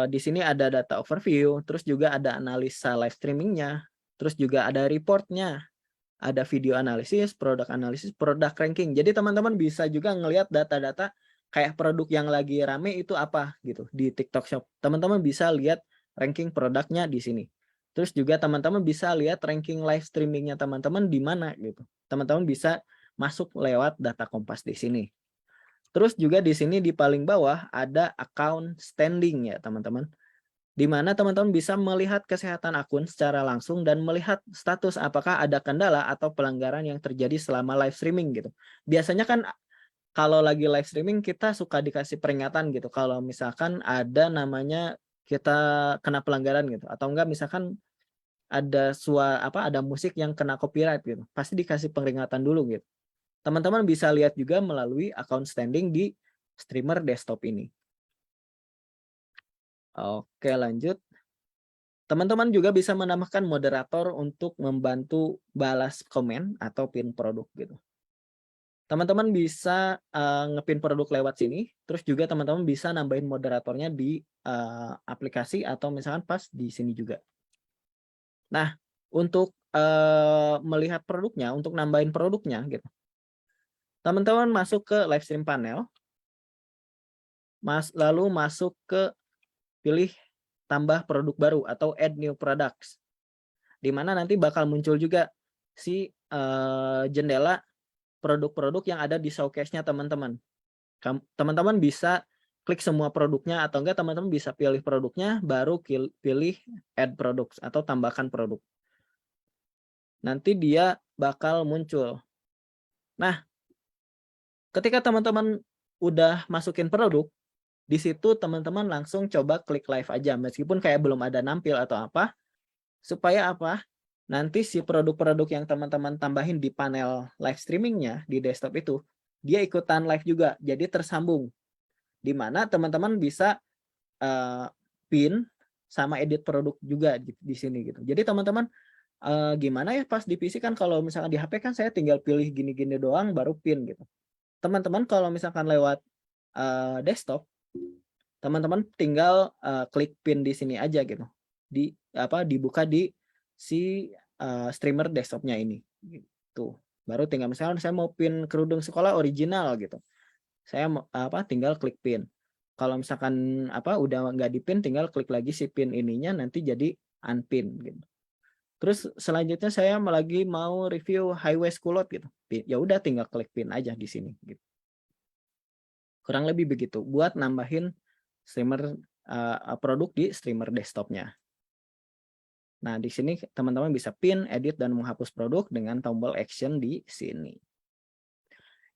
Di sini ada data overview, terus juga ada analisa live streamingnya, terus juga ada reportnya, ada video analisis, produk ranking. Jadi teman-teman bisa juga ngelihat data-data kayak produk yang lagi rame itu apa gitu di TikTok Shop. Teman-teman bisa lihat ranking produknya di sini. Terus juga teman-teman bisa lihat ranking live streamingnya teman-teman di mana gitu. Teman-teman bisa masuk lewat data Kompas di sini. Terus juga di sini di paling bawah ada account standing ya teman-teman, di mana teman-teman bisa melihat kesehatan akun secara langsung dan melihat status apakah ada kendala atau pelanggaran yang terjadi selama live streaming gitu. Biasanya kan kalau lagi live streaming kita suka dikasih peringatan gitu kalau misalkan ada namanya kita kena pelanggaran gitu, atau enggak misalkan ada musik yang kena copyright gitu. Pasti dikasih peringatan dulu gitu. Teman-teman bisa lihat juga melalui account standing di streamer desktop ini. Oke, lanjut. Teman-teman juga bisa menambahkan moderator untuk membantu balas komen atau pin produk gitu. Teman-teman bisa ngepin produk lewat sini, terus juga teman-teman bisa nambahin moderatornya di aplikasi atau misalkan pas di sini juga. Nah, untuk melihat produknya, untuk nambahin produknya gitu. Teman-teman masuk ke live stream panel, lalu masuk ke pilih tambah produk baru atau add new products. Di mana nanti bakal muncul juga si jendela produk-produk yang ada di showcase-nya teman-teman. Teman-teman bisa klik semua produknya atau enggak teman-teman bisa pilih produknya baru pilih add products atau tambahkan produk. Nanti dia bakal muncul. Nah, ketika teman-teman udah masukin produk, di situ teman-teman langsung coba klik live aja meskipun kayak belum ada nampil atau apa, supaya apa? Nanti si produk-produk yang teman-teman tambahin di panel live streamingnya di desktop itu, dia ikutan live juga, jadi tersambung. Di mana teman-teman bisa pin sama edit produk juga di sini gitu. Jadi teman-teman gimana ya pas di PC kan kalau misalkan di HP kan saya tinggal pilih gini-gini doang baru pin gitu. Teman-teman kalau misalkan lewat desktop, teman-teman tinggal klik pin di sini aja gitu. Dibuka di si streamer desktopnya ini gitu. Baru tinggal misalnya saya mau pin kerudung sekolah original gitu, saya tinggal klik pin. Kalau misalkan udah nggak dipin, tinggal klik lagi si pin ininya nanti jadi unpin gitu. Terus selanjutnya saya lagi mau review high waist culot gitu, ya udah tinggal klik pin aja di sini gitu. Kurang lebih begitu buat nambahin streamer produk di streamer desktopnya. Nah, di sini teman-teman bisa pin, edit, dan menghapus produk dengan tombol action di sini.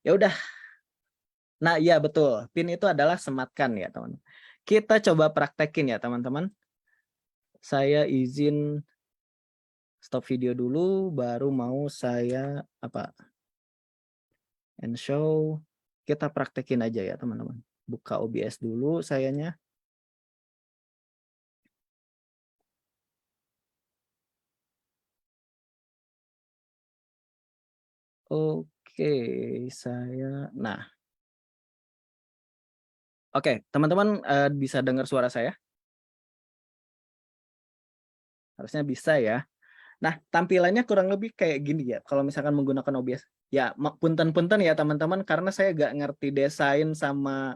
Ya udah. Nah, iya betul. Pin itu adalah sematkan ya, teman. Kita coba praktekin ya, teman-teman. Saya izin stop video dulu, baru mau saya end show. Kita praktekin aja ya, teman-teman. Buka OBS dulu sayanya. Oke. Oke, nah. Oke, teman-teman bisa dengar suara saya? Harusnya bisa ya. Nah, tampilannya kurang lebih kayak gini ya, kalau misalkan menggunakan OBS. Ya, punten-punten ya teman-teman, karena saya nggak ngerti desain sama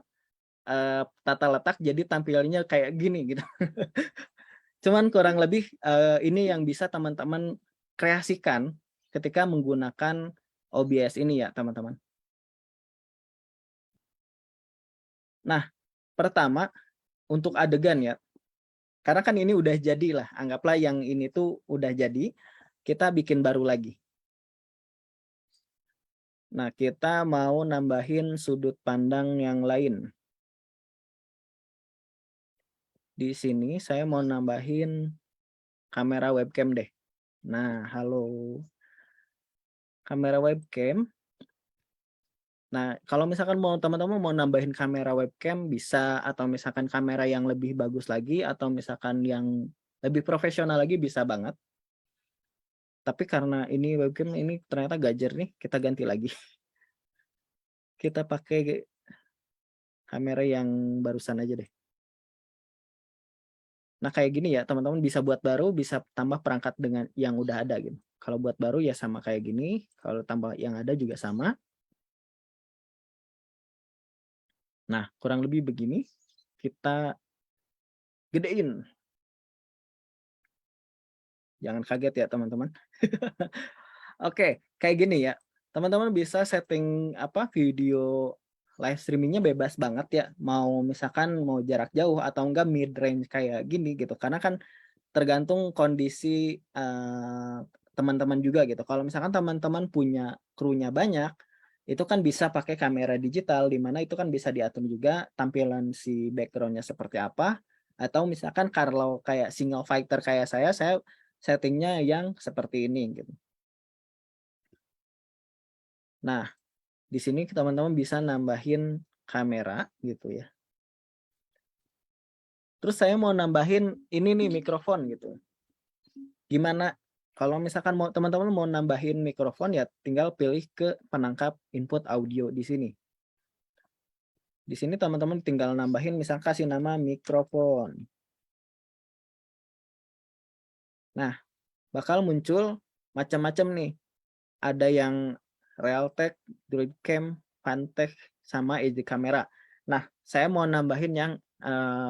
tata letak, jadi tampilannya kayak gini gitu. Cuman kurang lebih ini yang bisa teman-teman kreasikan ketika menggunakan OBS ini ya teman-teman. Nah, pertama untuk adegan ya, karena kan ini udah jadi lah, anggaplah yang ini tuh udah jadi, kita bikin baru lagi. Nah, kita mau nambahin sudut pandang yang lain. Di sini saya mau nambahin kamera webcam deh. Nah, halo. Kamera webcam. Nah, kalau misalkan mau teman-teman mau nambahin kamera webcam bisa, atau misalkan kamera yang lebih bagus lagi, atau misalkan yang lebih profesional lagi bisa banget. Tapi karena ini webcam ini ternyata gajer nih, kita ganti lagi. Kita pakai kamera yang barusan aja deh. Nah, kayak gini ya, teman-teman bisa buat baru, bisa tambah perangkat dengan yang udah ada gitu. Kalau buat baru ya sama kayak gini, kalau tambah yang ada juga sama. Nah, kurang lebih begini. Kita gedein. Jangan kaget ya, teman-teman. Oke, kayak gini ya. Teman-teman bisa setting video live streamingnya bebas banget ya. Mau misalkan mau jarak jauh atau enggak mid range kayak gini gitu. Karena kan tergantung kondisi teman-teman juga gitu. Kalau misalkan teman-teman punya krunya banyak, itu kan bisa pakai kamera digital, di mana itu kan bisa diatur juga tampilan si backgroundnya seperti apa. Atau misalkan kalau kayak single fighter kayak saya settingnya yang seperti ini gitu. Nah, di sini teman-teman bisa nambahin kamera gitu ya. Terus saya mau nambahin ini nih mikrofon gitu. Gimana kalau misalkan mau teman-teman mau nambahin mikrofon ya tinggal pilih ke penangkap input audio di sini. Di sini teman-teman tinggal nambahin misal kasih nama mikrofon. Nah, bakal muncul macam-macam nih. Ada yang Realtek, Droidcam, Fantech, sama HD kamera. Nah, saya mau nambahin yang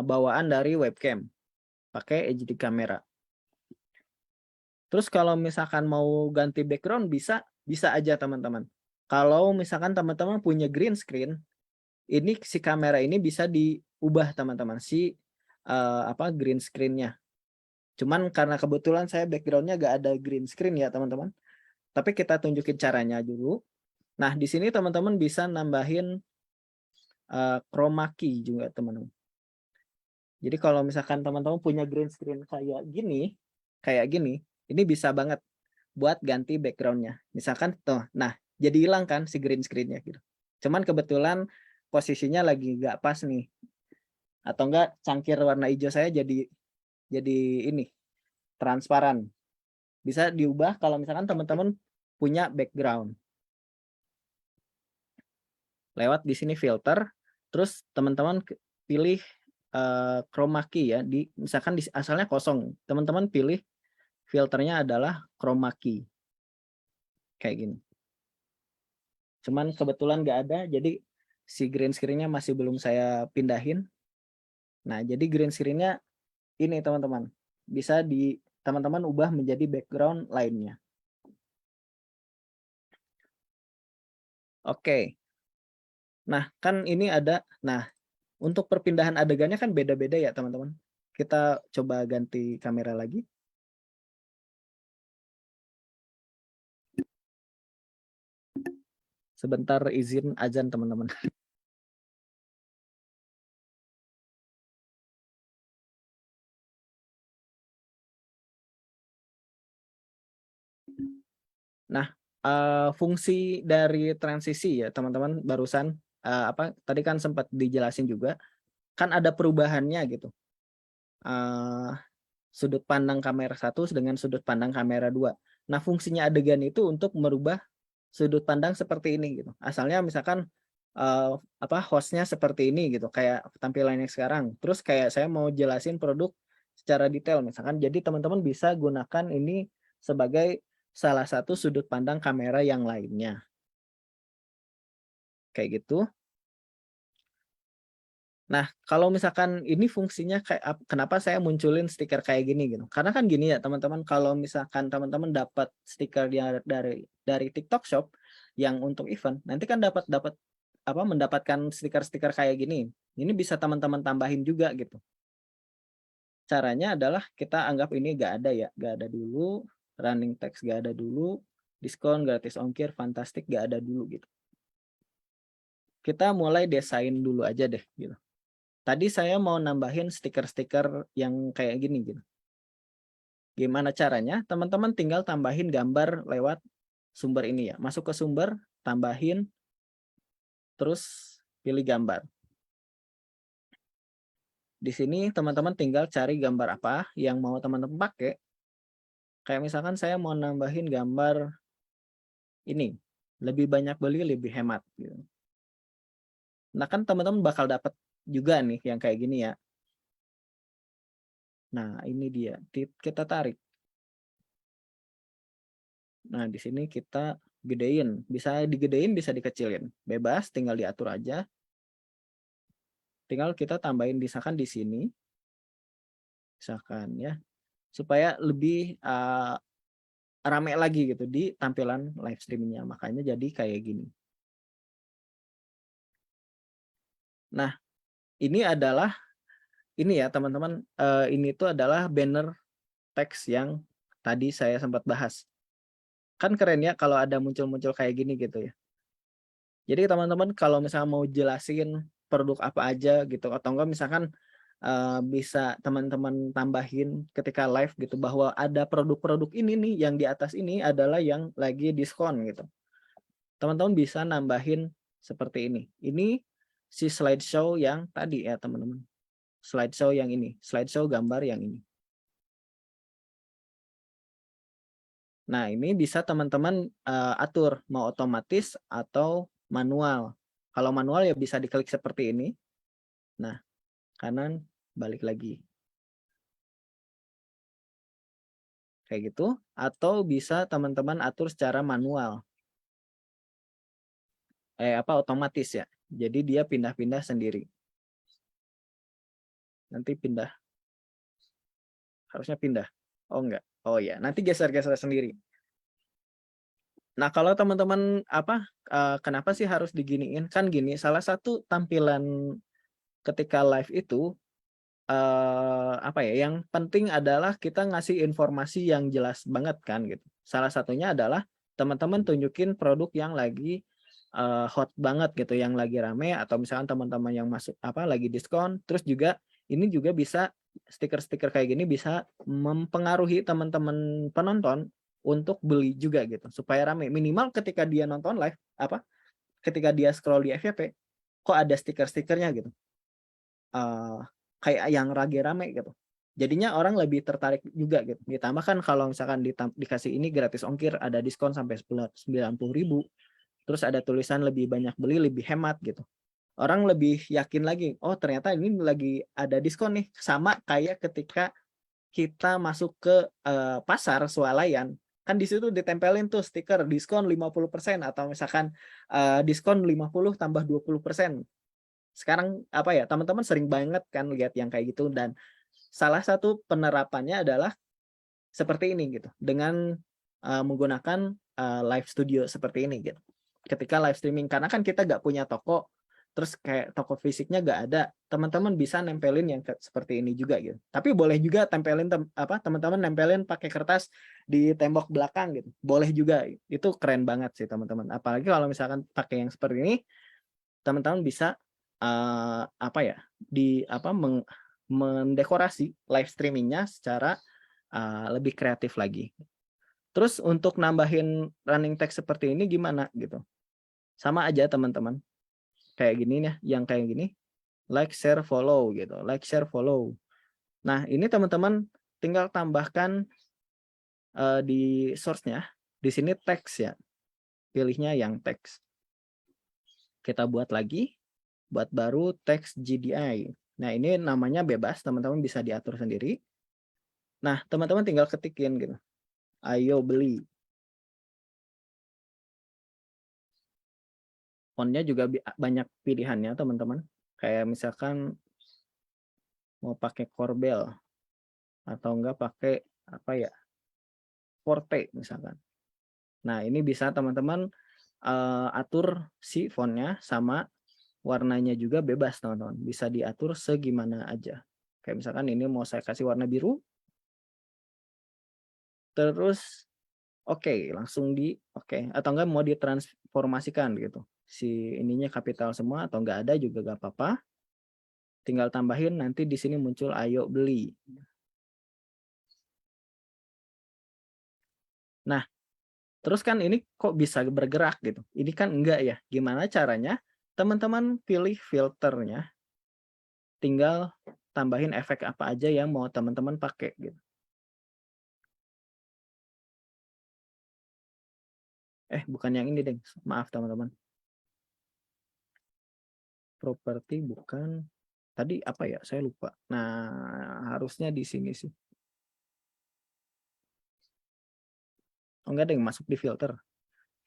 bawaan dari webcam pakai HD kamera. Terus kalau misalkan mau ganti background bisa aja teman-teman. Kalau misalkan teman-teman punya green screen, ini si kamera ini bisa diubah teman-teman si green screen-nya. Cuman karena kebetulan saya background-nya gak ada green screen ya teman-teman. Tapi kita tunjukin caranya dulu. Nah, di sini teman-teman bisa nambahin chroma key juga teman-teman. Jadi kalau misalkan teman-teman punya green screen kayak gini, ini bisa banget buat ganti backgroundnya. Misalkan tuh, nah jadi hilang kan si green screen-nya gitu. Cuman kebetulan posisinya lagi nggak pas nih, atau enggak cangkir warna hijau saya jadi ini transparan. Bisa diubah kalau misalkan teman-teman punya background. Lewat di sini filter, terus teman-teman pilih chroma key ya, misalkan asalnya kosong, teman-teman pilih filternya adalah chroma key. Kayak gini. Cuman kebetulan nggak ada, jadi si green screen-nya masih belum saya pindahin. Nah, jadi green screen-nya ini teman-teman. Bisa teman-teman ubah menjadi background lainnya. Oke. Nah, kan ini ada, untuk perpindahan adegannya kan beda-beda ya teman-teman. Kita coba ganti kamera lagi. Sebentar izin azan teman-teman. Nah, fungsi dari transisi ya teman-teman barusan tadi kan sempat dijelasin juga kan ada perubahannya gitu. Sudut pandang kamera 1 dengan sudut pandang kamera 2. Nah, fungsinya adegan itu untuk merubah sudut pandang seperti ini gitu. Asalnya misalkan hostnya seperti ini gitu, kayak tampilannya sekarang. Terus kayak saya mau jelasin produk secara detail misalkan. Jadi teman-teman bisa gunakan ini sebagai salah satu sudut pandang kamera yang lainnya. Kayak gitu. Nah, kalau misalkan ini fungsinya kayak kenapa saya munculin stiker kayak gini gitu. Karena kan gini ya, teman-teman, kalau misalkan teman-teman dapat stiker dari TikTok Shop yang untuk event, nanti kan dapat dapat mendapatkan stiker-stiker kayak gini. Ini bisa teman-teman tambahin juga gitu. Caranya adalah kita anggap ini gak ada ya, gak ada dulu, running text gak ada dulu, diskon, gratis ongkir, fantastik gak ada dulu gitu. Kita mulai desain dulu aja deh gitu. Tadi saya mau nambahin stiker-stiker yang kayak gini gitu. Gimana caranya? Teman-teman tinggal tambahin gambar lewat sumber ini ya. Masuk ke sumber, tambahin, terus pilih gambar. Di sini teman-teman tinggal cari gambar apa yang mau teman-teman pakai. Kayak misalkan saya mau nambahin gambar ini. Lebih banyak beli, lebih hemat. Gitu. Nah kan teman-teman bakal dapat juga nih yang kayak gini ya. Nah ini dia. Kita tarik. Nah, di sini kita gedein. Bisa digedein, bisa dikecilin. Bebas, tinggal diatur aja. Tinggal kita tambahin misalkan di sini. Misalkan ya. Supaya lebih rame lagi gitu di tampilan live streamingnya. Makanya jadi kayak gini. Nah, ini adalah ini ya teman-teman. Ini tuh adalah banner teks yang tadi saya sempat bahas. Kan keren ya kalau ada muncul-muncul kayak gini gitu ya. Jadi teman-teman kalau misalnya mau jelasin produk apa aja gitu atau enggak misalkan bisa teman-teman tambahin ketika live gitu bahwa ada produk-produk ini nih yang di atas ini adalah yang lagi diskon gitu. Teman-teman bisa nambahin seperti ini. Ini si slideshow yang tadi ya teman-teman. Slideshow yang ini, slideshow gambar yang ini. Nah, ini bisa teman-teman atur mau otomatis atau manual. Kalau manual ya bisa diklik seperti ini. Nah, kanan balik lagi. Kayak gitu. Atau bisa teman-teman atur secara manual. Otomatis ya. Jadi dia pindah-pindah sendiri. Nanti pindah. Harusnya pindah. Oh enggak. Oh ya, nanti geser-geser sendiri. Nah, kalau teman-teman kenapa sih harus diginiin? Kan gini, salah satu tampilan ketika live itu yang penting adalah kita ngasih informasi yang jelas banget kan gitu. Salah satunya adalah teman-teman tunjukin produk yang lagi hot banget gitu, yang lagi rame atau misalkan teman-teman yang masuk lagi diskon. Terus juga ini juga bisa stiker-stiker kayak gini bisa mempengaruhi teman-teman penonton untuk beli juga gitu supaya rame. Minimal ketika dia nonton live ketika dia scroll di FYP kok ada stiker-stikernya gitu. Kayak yang lagi rame gitu. Jadinya orang lebih tertarik juga gitu. Ditambah kan kalau misalkan dikasih ini gratis ongkir, ada diskon sampai 90.000. Terus ada tulisan lebih banyak beli, lebih hemat gitu. Orang lebih yakin lagi, oh ternyata ini lagi ada diskon nih. Sama kayak ketika kita masuk ke pasar swalayan, kan di situ ditempelin tuh stiker diskon 50% atau misalkan diskon 50 tambah 20%. Sekarang teman-teman sering banget kan lihat yang kayak gitu dan salah satu penerapannya adalah seperti ini gitu dengan menggunakan live studio seperti ini gitu. Ketika live streaming karena kan kita nggak punya toko terus kayak toko fisiknya nggak ada, teman-teman bisa nempelin yang seperti ini juga gitu. Tapi boleh juga tempelin teman-teman nempelin pakai kertas di tembok belakang gitu. Boleh juga. Itu keren banget sih teman-teman. Apalagi kalau misalkan pakai yang seperti ini, teman-teman bisa mendekorasi live streamingnya secara lebih kreatif lagi. Terus untuk nambahin running text seperti ini gimana gitu? Sama aja teman-teman. Kayak gini nih, yang kayak gini. Like, share, follow gitu. Like, share, follow. Nah, ini teman-teman tinggal tambahkan di source-nya. Di sini teks ya. pilihnya yang teks. Kita buat lagi, buat baru teks GDI. Nah, ini namanya bebas, teman-teman bisa diatur sendiri. Nah, teman-teman tinggal ketikin gitu. Ayo beli. Fontnya juga banyak pilihannya, teman-teman. Kayak misalkan mau pakai Corbel atau enggak pakai apa ya? Forte misalkan. Nah, ini bisa teman-teman atur si fontnya sama warnanya juga bebas, teman-teman. Bisa diatur segimana aja. Kayak misalkan ini mau saya kasih warna biru. Terus oke, langsung di oke. Atau enggak mau ditransformasikan gitu. Si ininya kapital semua atau enggak ada juga enggak apa-apa. Tinggal tambahin nanti di sini muncul ayo beli. Nah, terus kan ini kok bisa bergerak gitu. Ini kan enggak ya. Gimana caranya? Teman-teman pilih filternya. Tinggal tambahin efek apa aja yang mau teman-teman pakai gitu. Bukan yang ini, Deng. Maaf, teman-teman. Properti bukan. Tadi apa ya? Saya lupa. Nah, harusnya di sini sih. Oh, enggak, Deng. Masuk di filter.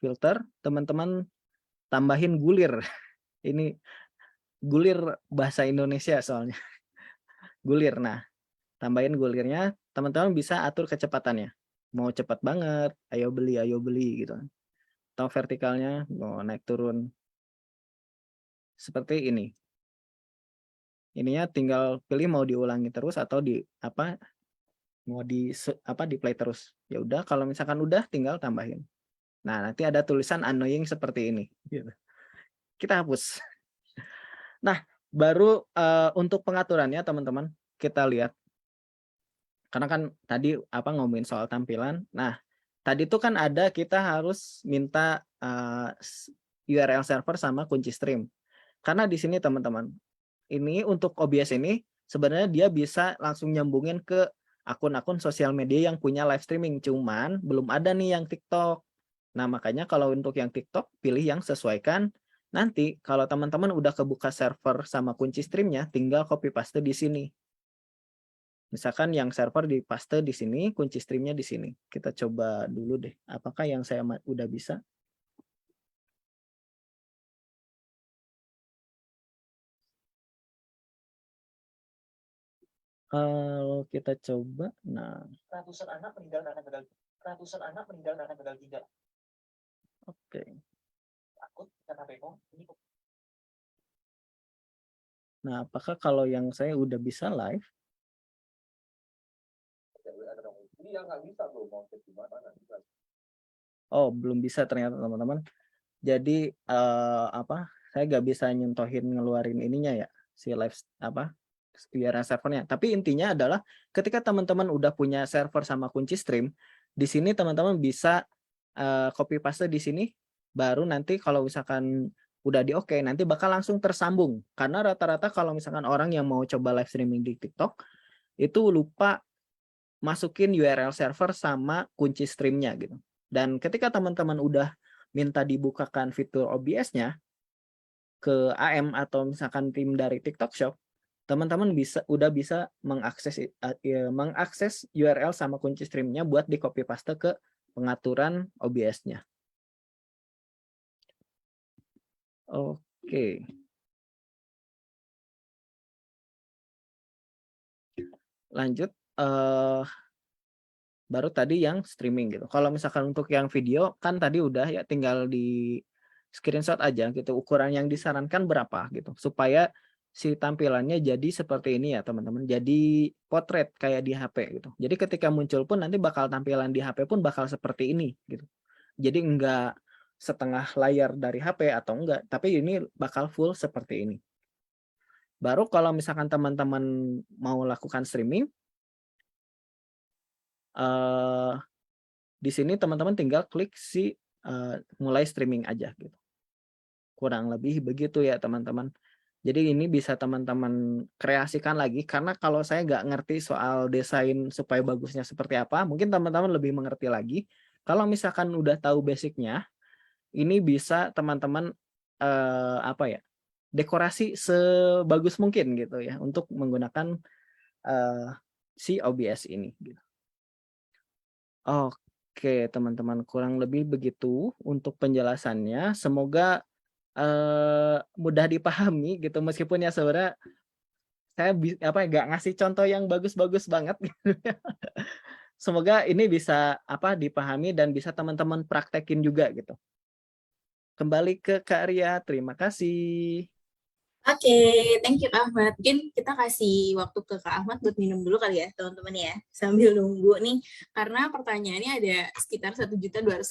Filter, teman-teman tambahin gulir. Ini gulir bahasa Indonesia soalnya. Gulir. Nah, tambahin gulirnya. Teman-teman bisa atur kecepatannya. Mau cepat banget, ayo beli gitu. Atau vertikalnya, mau naik turun. Seperti ini. Ininya tinggal pilih mau diulangi terus atau di apa mau di play terus. Ya udah, kalau misalkan udah tinggal tambahin. Nah, nanti ada tulisan annoying seperti ini gitu. Kita hapus. Nah, baru untuk pengaturannya teman-teman kita lihat. Karena kan tadi ngomongin soal tampilan. Nah, tadi tuh kan ada kita harus minta URL server sama kunci stream. Karena di sini teman-teman, ini untuk OBS ini sebenarnya dia bisa langsung nyambungin ke akun-akun sosial media yang punya live streaming, cuman belum ada nih yang TikTok. Nah, makanya kalau untuk yang TikTok pilih yang sesuaikan. Nanti kalau teman-teman udah kebuka server sama kunci streamnya, tinggal copy paste di sini. Misalkan yang server di paste di sini, kunci streamnya di sini. Kita coba dulu deh, apakah yang saya udah bisa? Kalau kita coba, nah, ratusan anak meninggal karena gagal ginjal. oke. Takut karena beko. Nah, apakah kalau yang saya udah bisa live? Iya, nggak bisa bro, mau cek gimana. Oh, belum bisa ternyata teman-teman. Jadi saya nggak bisa nyentuhin ngeluarin ininya ya, si live URL servernya. Tapi intinya adalah ketika teman-teman udah punya server sama kunci stream, di sini teman-teman bisa copy paste di sini, baru nanti kalau misalkan udah di oke, nanti bakal langsung tersambung. Karena rata-rata kalau misalkan orang yang mau coba live streaming di TikTok, itu lupa masukin URL server sama kunci streamnya gitu. Dan ketika teman-teman udah minta dibukakan fitur OBS-nya ke AM atau misalkan tim dari TikTok Shop, teman-teman udah bisa mengakses URL sama kunci streamnya buat di copy paste ke pengaturan OBS-nya. Oke. Lanjut. Baru tadi yang streaming gitu. Kalau misalkan untuk yang video kan tadi udah ya, tinggal di screenshot aja gitu ukuran yang disarankan berapa gitu supaya si tampilannya jadi seperti ini ya teman-teman. Jadi potret kayak di HP gitu. Jadi ketika muncul pun nanti bakal tampilan di HP pun bakal seperti ini gitu. Jadi enggak setengah layar dari HP atau enggak, tapi ini bakal full seperti ini. Baru kalau misalkan teman-teman mau lakukan streaming, di sini teman-teman tinggal klik si mulai streaming aja gitu. Kurang lebih begitu ya teman-teman. Jadi ini bisa teman-teman kreasikan lagi, karena kalau saya nggak ngerti soal desain supaya bagusnya seperti apa, mungkin teman-teman lebih mengerti lagi. Kalau misalkan udah tahu basicnya, ini bisa teman-teman apa ya, dekorasi sebagus mungkin gitu ya untuk menggunakan si OBS ini gitu. Oke, teman-teman, kurang lebih begitu untuk penjelasannya. Semoga mudah dipahami gitu, meskipun ya sebenarnya saya nggak ngasih contoh yang bagus-bagus banget gitu ya. Semoga ini bisa dipahami dan bisa teman-teman praktekin juga gitu. Kembali ke Kak Ria, terima kasih. Oke, thank you Kak Ahmad. Mungkin kita kasih waktu ke Kak Ahmad buat minum dulu kali ya teman-teman ya. Sambil nunggu nih, karena pertanyaannya ada sekitar 1.250.000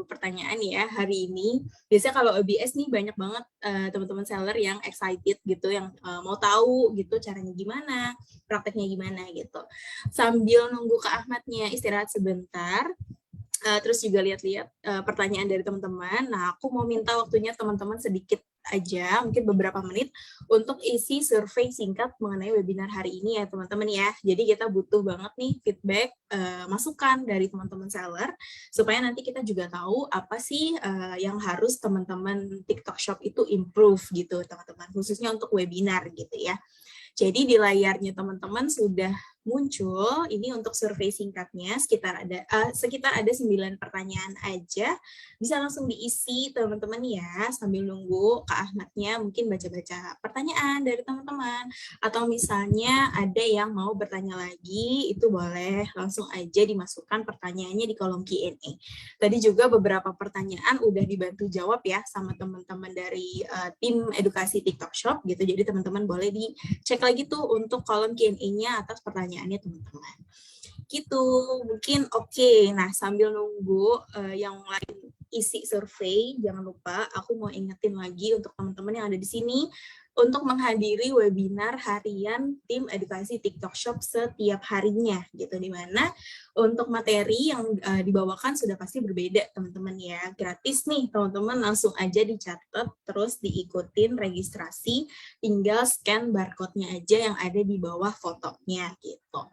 pertanyaan ya hari ini. Biasanya kalau OBS nih banyak banget teman-teman seller yang excited gitu, yang mau tahu gitu caranya gimana, prakteknya gimana gitu. Sambil nunggu Kak Ahmadnya istirahat sebentar, terus juga lihat-lihat pertanyaan dari teman-teman. Nah, aku mau minta waktunya teman-teman sedikit aja, mungkin beberapa menit, untuk isi survei singkat mengenai webinar hari ini ya teman-teman ya. Jadi kita butuh banget nih feedback, masukan dari teman-teman seller, supaya nanti kita juga tahu apa sih yang harus teman-teman TikTok Shop itu improve gitu teman-teman, khususnya untuk webinar gitu ya. Jadi di layarnya teman-teman sudah muncul ini untuk survei singkatnya, sekitar ada 9 pertanyaan aja, bisa langsung diisi teman-teman ya, sambil nunggu Kak Ahmadnya mungkin baca-baca pertanyaan dari teman-teman, atau misalnya ada yang mau bertanya lagi, itu boleh langsung aja dimasukkan pertanyaannya di kolom Q&A. Tadi juga beberapa pertanyaan udah dibantu jawab ya sama teman-teman dari tim edukasi TikTok Shop gitu, jadi teman-teman boleh dicek lagi tuh untuk kolom Q&A-nya atas pertanyaannya teman-teman. Gitu, mungkin oke. Nah, sambil nunggu yang lain isi survei, jangan lupa aku mau ingetin lagi untuk teman-teman yang ada di sini untuk menghadiri webinar harian tim edukasi TikTok Shop setiap harinya gitu, dimana untuk materi yang dibawakan sudah pasti berbeda teman-teman ya, gratis nih teman-teman, langsung aja dicatat terus diikutin registrasi, tinggal scan barcode-nya aja yang ada di bawah fotonya gitu.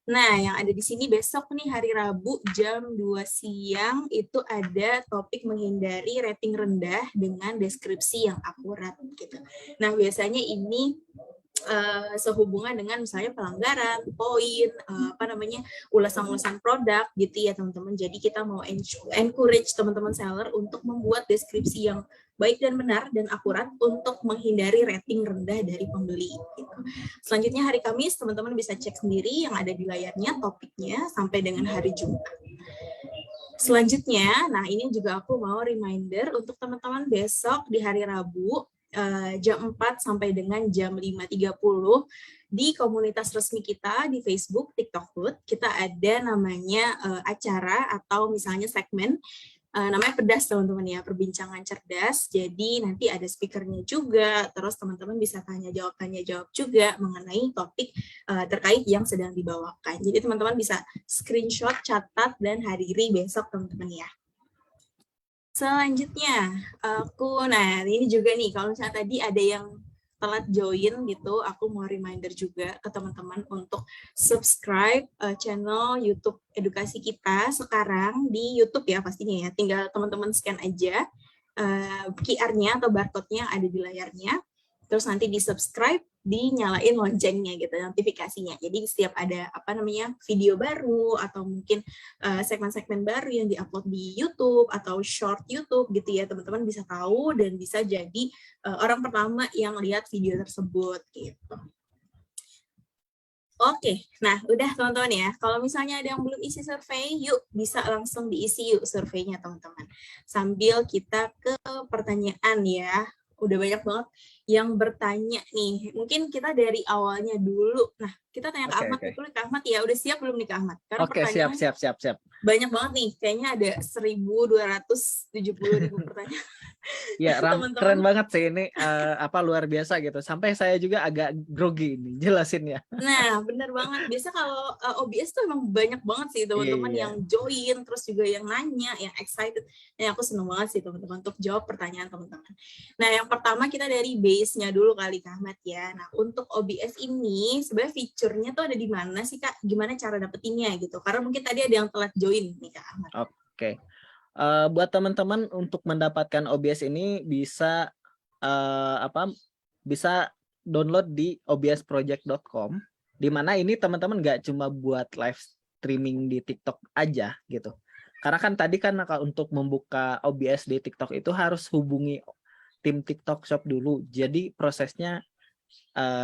Nah, yang ada di sini besok nih hari Rabu jam 2 siang itu ada topik menghindari rating rendah dengan deskripsi yang akurat gitu. Nah, biasanya ini sehubungan dengan misalnya pelanggaran, poin, ulasan-ulasan produk gitu ya teman-teman. Jadi kita mau encourage teman-teman seller untuk membuat deskripsi yang baik dan benar dan akurat untuk menghindari rating rendah dari pembeli. Gitu. Selanjutnya hari Kamis teman-teman bisa cek sendiri yang ada di layarnya topiknya sampai dengan hari Jumat. Selanjutnya, nah ini juga aku mau reminder untuk teman-teman besok di hari Rabu jam 4 sampai dengan jam 5.30 di komunitas resmi kita di Facebook TikTok Food, kita ada namanya acara atau misalnya segmen namanya pedas teman-teman ya, perbincangan cerdas. Jadi nanti ada speakernya juga, terus teman-teman bisa tanya jawab juga mengenai topik terkait yang sedang dibawakan. Jadi teman-teman bisa screenshot, catat, dan hadiri besok teman-teman ya. Selanjutnya, nah ini juga nih, kalau misalnya tadi ada yang telat join gitu, aku mau reminder juga ke teman-teman untuk subscribe channel YouTube edukasi kita sekarang di YouTube ya pastinya ya. Tinggal teman-teman scan aja QR-nya atau barcode-nya yang ada di layarnya. Terus nanti di-subscribe, dinyalain loncengnya gitu, notifikasinya. Jadi setiap ada video baru atau mungkin segmen-segmen baru yang diupload di YouTube atau short YouTube gitu ya, teman-teman bisa tahu dan bisa jadi orang pertama yang lihat video tersebut gitu. Oke, nah udah teman-teman ya. Kalau misalnya ada yang belum isi survei, yuk bisa langsung diisi yuk surveinya teman-teman. Sambil kita ke pertanyaan ya. Udah banyak banget yang bertanya nih. Mungkin kita dari awalnya dulu. Nah, kita tanya ke Ahmad dulu. Kak Ahmad ya, udah siap belum nih Kak Ahmad? Oke, siap. Banyak banget nih. Kayaknya ada 1.270.000 pertanyaan. Ya, keren banget sih ini, luar biasa gitu. Sampai saya juga agak grogi nih jelasinnya. Nah, bener banget. Biasa kalau OBS tuh emang banyak banget sih teman-teman yang join, terus juga yang nanya, yang excited. Nah, aku seneng banget sih teman-teman untuk jawab pertanyaan teman-teman. Nah, yang pertama kita dari base-nya dulu kali Kak Ahmad ya. Nah, untuk OBS ini sebenarnya fiturnya tuh ada di mana sih Kak? Gimana cara dapetinnya gitu? Karena mungkin tadi ada yang telat join nih Kak Ahmad. Oke. Buat teman-teman untuk mendapatkan OBS ini bisa bisa download di obsproject.com, di mana ini teman-teman nggak cuma buat live streaming di TikTok aja gitu. Karena kan tadi kan untuk membuka OBS di TikTok itu harus hubungi tim TikTok Shop dulu. Jadi prosesnya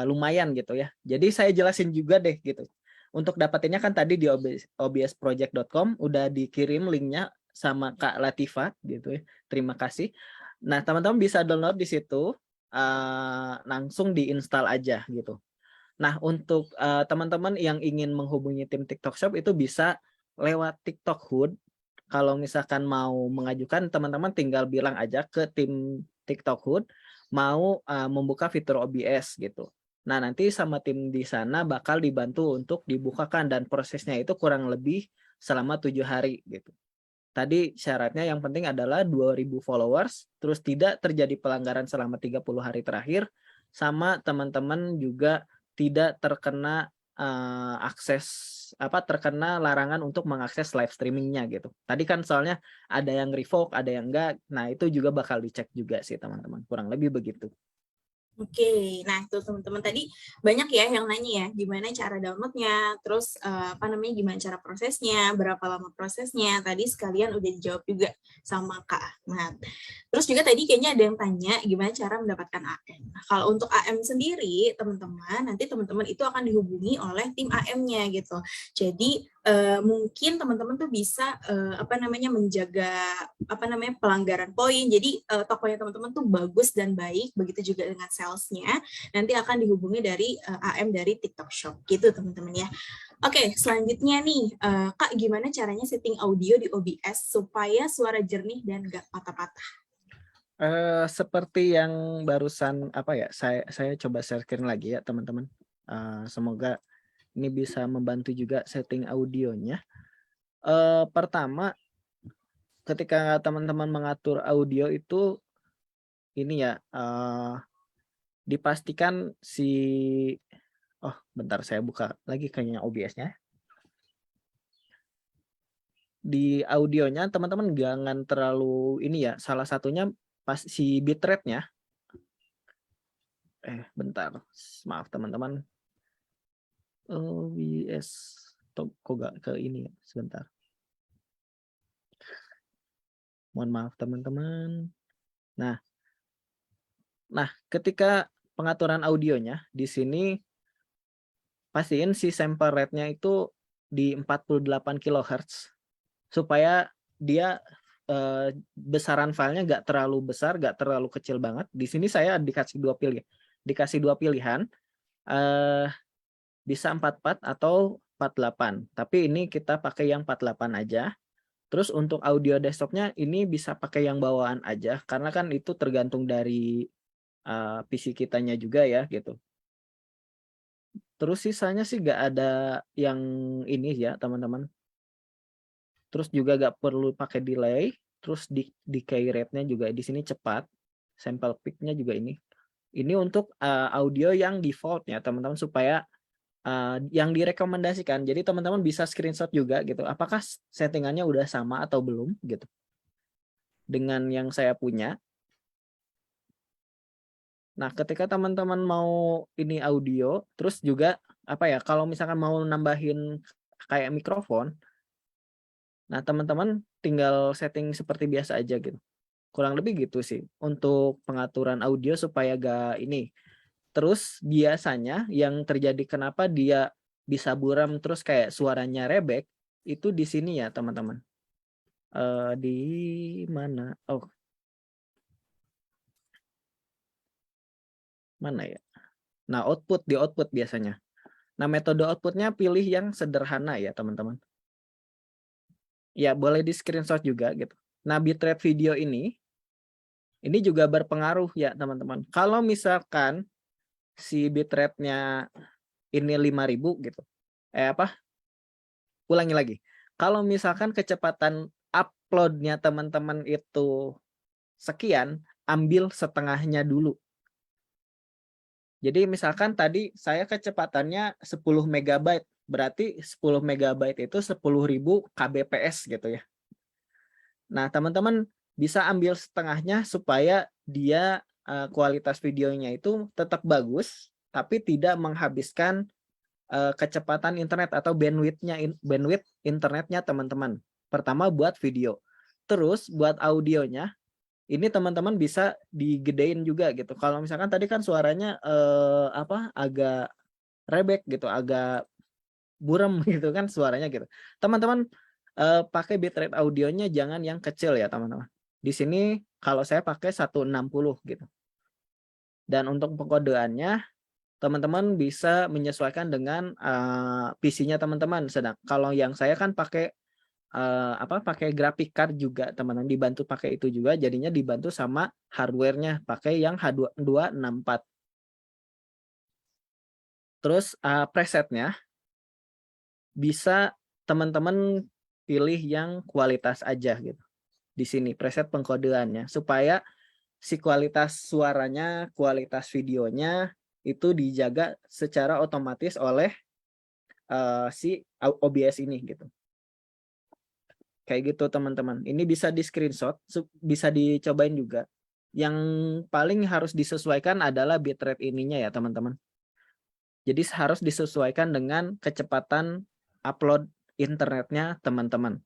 lumayan gitu ya. Jadi saya jelasin juga deh gitu. Untuk dapatinnya kan tadi di obsproject.com udah dikirim linknya sama Kak Latifa gitu ya. Terima kasih. Nah, teman-teman bisa download di situ, langsung diinstal aja gitu. Nah, untuk teman-teman yang ingin menghubungi tim TikTok Shop itu bisa lewat TikTok Hood. Kalau misalkan mau mengajukan, teman-teman tinggal bilang aja ke tim TikTok Hood mau membuka fitur OBS gitu. Nah, nanti sama tim di sana bakal dibantu untuk dibukakan dan prosesnya itu kurang lebih selama 7 hari gitu. Tadi syaratnya yang penting adalah 2.000 followers, terus tidak terjadi pelanggaran selama 30 hari terakhir, sama teman-teman juga tidak terkena terkena larangan untuk mengakses live streamingnya gitu. Tadi kan soalnya ada yang revoke, ada yang enggak. Nah, itu juga bakal dicek juga sih teman-teman. Kurang lebih begitu. Oke, nah itu teman-teman tadi banyak ya yang nanya ya, gimana cara downloadnya, terus gimana cara prosesnya, berapa lama prosesnya, tadi sekalian udah dijawab juga sama Kak Ahmad. Terus juga tadi kayaknya ada yang tanya gimana cara mendapatkan AM. Nah, kalau untuk AM sendiri, teman-teman, nanti teman-teman itu akan dihubungi oleh tim AM-nya gitu. Jadi mungkin teman-teman tuh bisa menjaga pelanggaran poin. Jadi tokonya teman-teman tuh bagus dan baik, begitu juga dengan salesnya. Nanti akan dihubungi dari AM dari TikTok Shop gitu teman-teman ya. Oke, selanjutnya nih Kak, gimana caranya setting audio di OBS supaya suara jernih dan gak patah-patah? Seperti yang barusan saya coba share screen lagi ya teman-teman. Semoga ini bisa membantu juga setting audionya. Pertama, ketika teman-teman mengatur audio itu ini ya, dipastikan bentar saya buka lagi kayaknya OBS-nya. Di audionya teman-teman jangan terlalu ini ya, salah satunya pas si bitrate-nya. Bentar, maaf teman-teman. OBS kok gak ke ini ya, sebentar. Mohon maaf teman-teman. Nah, ketika pengaturan audionya di sini pastiin si sample rate-nya itu di 48 kHz supaya dia besaran filenya nggak terlalu besar, nggak terlalu kecil banget. Di sini saya dikasih dua pilihan, bisa 44 atau 48. Tapi ini kita pakai yang 48 aja. Terus untuk audio desktopnya ini bisa pakai yang bawaan aja, karena kan itu tergantung dari PC kitanya juga ya gitu. Terus sisanya sih nggak ada yang ini ya teman-teman. Terus juga nggak perlu pakai delay. Terus decay rate-nya juga di sini cepat. Sample peak-nya juga ini. Ini untuk audio yang default ya teman-teman, supaya yang direkomendasikan. Jadi teman-teman bisa screenshot juga gitu. Apakah settingannya udah sama atau belum gitu dengan yang saya punya. Nah, ketika teman-teman mau ini audio, terus juga kalau misalkan mau nambahin kayak mikrofon, nah teman-teman tinggal setting seperti biasa aja gitu. Kurang lebih gitu sih untuk pengaturan audio supaya gak ini. Terus biasanya yang terjadi kenapa dia bisa buram terus kayak suaranya rebek, itu di sini ya teman-teman. Di mana? Mana ya? Nah, di output biasanya. Nah, metode outputnya pilih yang sederhana ya, teman-teman. Ya, boleh di screenshot juga gitu. Nah, bitrate video ini juga berpengaruh ya, teman-teman. Kalau misalkan si bitrate-nya ini 5.000 gitu. Ulangi lagi. Kalau misalkan kecepatan upload-nya teman-teman itu sekian, ambil setengahnya dulu. Jadi misalkan tadi saya kecepatannya 10 MB, berarti 10 MB itu 10.000 kbps gitu ya. Nah, teman-teman bisa ambil setengahnya supaya dia kualitas videonya itu tetap bagus, tapi tidak menghabiskan kecepatan internet atau bandwidth internetnya teman-teman. Pertama buat video. Terus buat audionya, ini teman-teman bisa digedein juga gitu. Kalau misalkan tadi kan suaranya agak rebek gitu, agak burem gitu kan suaranya gitu. Teman-teman pakai bitrate audionya jangan yang kecil ya teman-teman. Di sini kalau saya pakai 160 gitu. Dan untuk pengkodeannya teman-teman bisa menyesuaikan dengan PC-nya teman-teman. Sedang kalau yang saya kan pakai pakai graphic card juga teman-teman, dibantu pakai itu juga, jadinya dibantu sama hardware-nya pakai yang H264. Terus presetnya bisa teman-teman pilih yang kualitas aja gitu. Di sini preset pengkodeannya supaya si kualitas suaranya, kualitas videonya itu dijaga secara otomatis oleh si OBS ini gitu. Kayak gitu teman-teman. Ini bisa di screenshot, bisa dicobain juga. Yang paling harus disesuaikan adalah bitrate ininya ya teman-teman. Jadi harus disesuaikan dengan kecepatan upload internetnya teman-teman.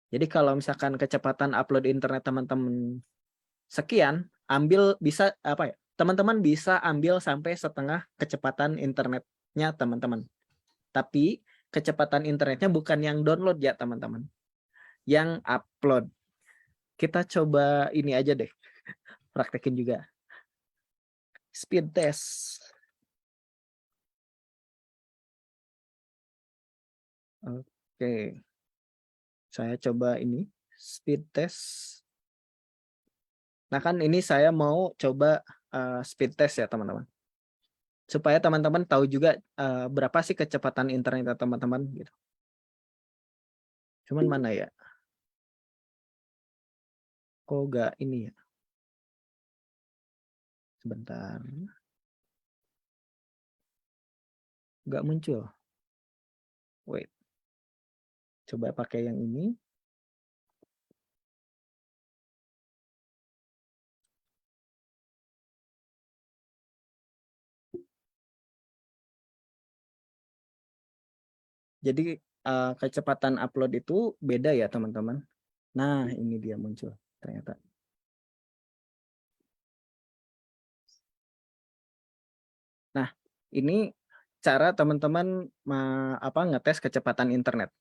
Jadi kalau misalkan kecepatan upload internet teman-teman sekian, bisa teman-teman bisa ambil sampai setengah kecepatan internetnya teman-teman. Tapi kecepatan internetnya bukan yang download ya teman-teman, yang upload. Kita coba ini aja deh, praktekin juga. Speed test. Oke. Saya coba ini, speed test. Nah kan ini saya mau coba speed test ya teman-teman. Supaya teman-teman tahu juga berapa sih kecepatan internet teman-teman gitu. Cuman mana ya? Kok gak ini ya? Sebentar. Gak muncul. Wait. Coba pakai yang ini. Jadi kecepatan upload itu beda ya teman-teman. Nah ini dia muncul ternyata. Nah ini cara teman-teman ngetes kecepatan internet.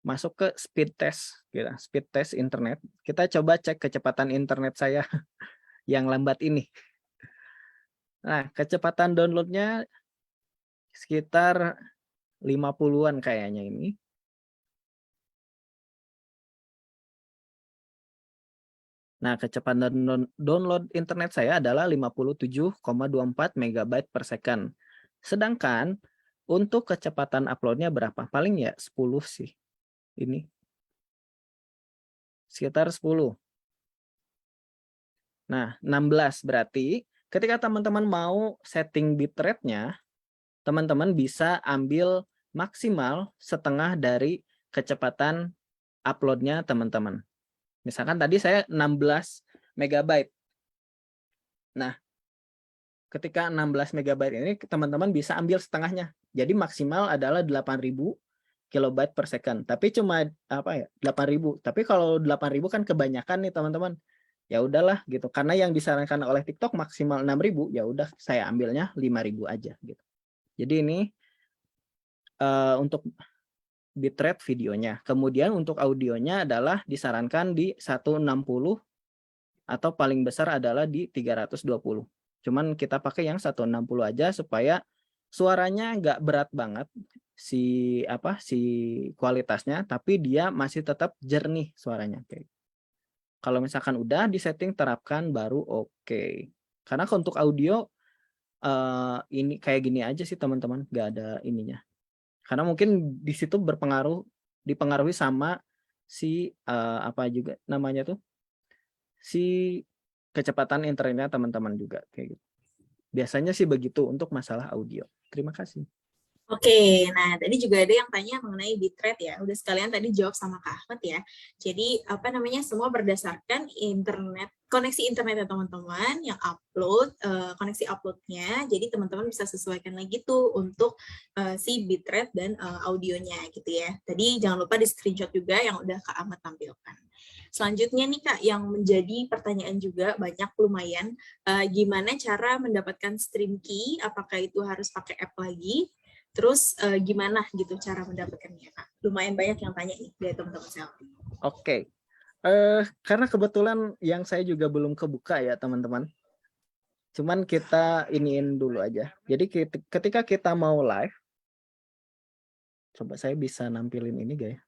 Masuk ke speed test, gitu. Speed test internet. Kita coba cek kecepatan internet saya yang lambat ini. Nah kecepatan downloadnya sekitar 50-an kayaknya ini. Nah, kecepatan download internet saya adalah 57,24 MB per second. Sedangkan untuk kecepatan uploadnya berapa? Paling ya 10 sih. Ini. Sekitar 10. Nah, 16 berarti ketika teman-teman mau setting bitrate-nya, teman-teman bisa ambil maksimal setengah dari kecepatan uploadnya teman-teman. Misalkan tadi saya 16 MB. Nah, ketika 16 MB ini teman-teman bisa ambil setengahnya. Jadi maksimal adalah 8.000 kilobyte per second. Tapi cuma 8.000. Tapi kalau 8.000 kan kebanyakan nih teman-teman. Ya udahlah gitu. Karena yang disarankan oleh TikTok maksimal 6.000, ya udah saya ambilnya 5.000 aja gitu. Jadi ini untuk bitrate videonya. Kemudian untuk audionya adalah disarankan di 160 atau paling besar adalah di 320. Cuman kita pakai yang 160 aja supaya suaranya nggak berat banget si kualitasnya, tapi dia masih tetap jernih suaranya. Kalau misalkan udah di setting terapkan baru oke. Karena untuk audio ini kayak gini aja sih teman-teman, nggak ada ininya. Karena mungkin di situ dipengaruhi sama si juga namanya tuh, si kecepatan internetnya teman-teman juga kayak gitu. Biasanya sih begitu untuk masalah audio. Terima kasih. Oke, nah tadi juga ada yang tanya mengenai bitrate ya. Udah sekalian tadi jawab sama Kak Ahmad ya. Jadi apa namanya semua berdasarkan internet, koneksi internet ya teman-teman yang upload, koneksi uploadnya. Jadi teman-teman bisa sesuaikan lagi tuh untuk si bitrate dan audionya gitu ya. Tadi jangan lupa di screenshot juga yang udah Kak Ahmad tampilkan. Selanjutnya nih Kak, yang menjadi pertanyaan juga banyak lumayan, gimana cara mendapatkan stream key? Apakah itu harus pakai app lagi? Terus gimana gitu cara mendapatkannya Kak? Lumayan banyak yang tanya nih dari teman-teman saya. Oke. Karena kebetulan yang saya juga belum kebuka ya teman-teman. Cuman kita iniin dulu aja. Jadi ketika kita mau live, coba saya bisa nampilin ini gak ya?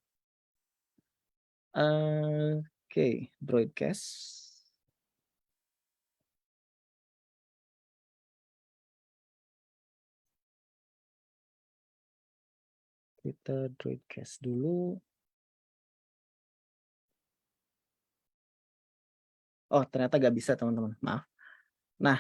Oke, broadcast. Kita broadcast dulu. Oh, ternyata gak bisa teman-teman. Maaf. Nah,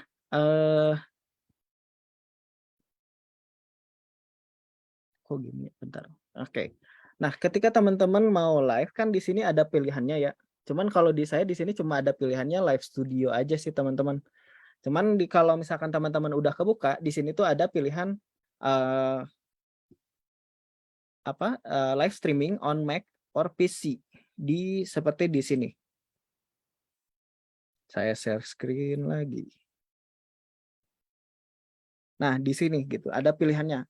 kok gini? Bentar. Oke. Nah, ketika teman-teman mau live kan di sini ada pilihannya ya. Cuman kalau di saya di sini cuma ada pilihannya live studio aja sih teman-teman. Cuman kalau misalkan teman-teman udah kebuka, di sini tuh ada pilihan live streaming on Mac or PC seperti di sini. Saya share screen lagi. Nah, di sini gitu ada pilihannya.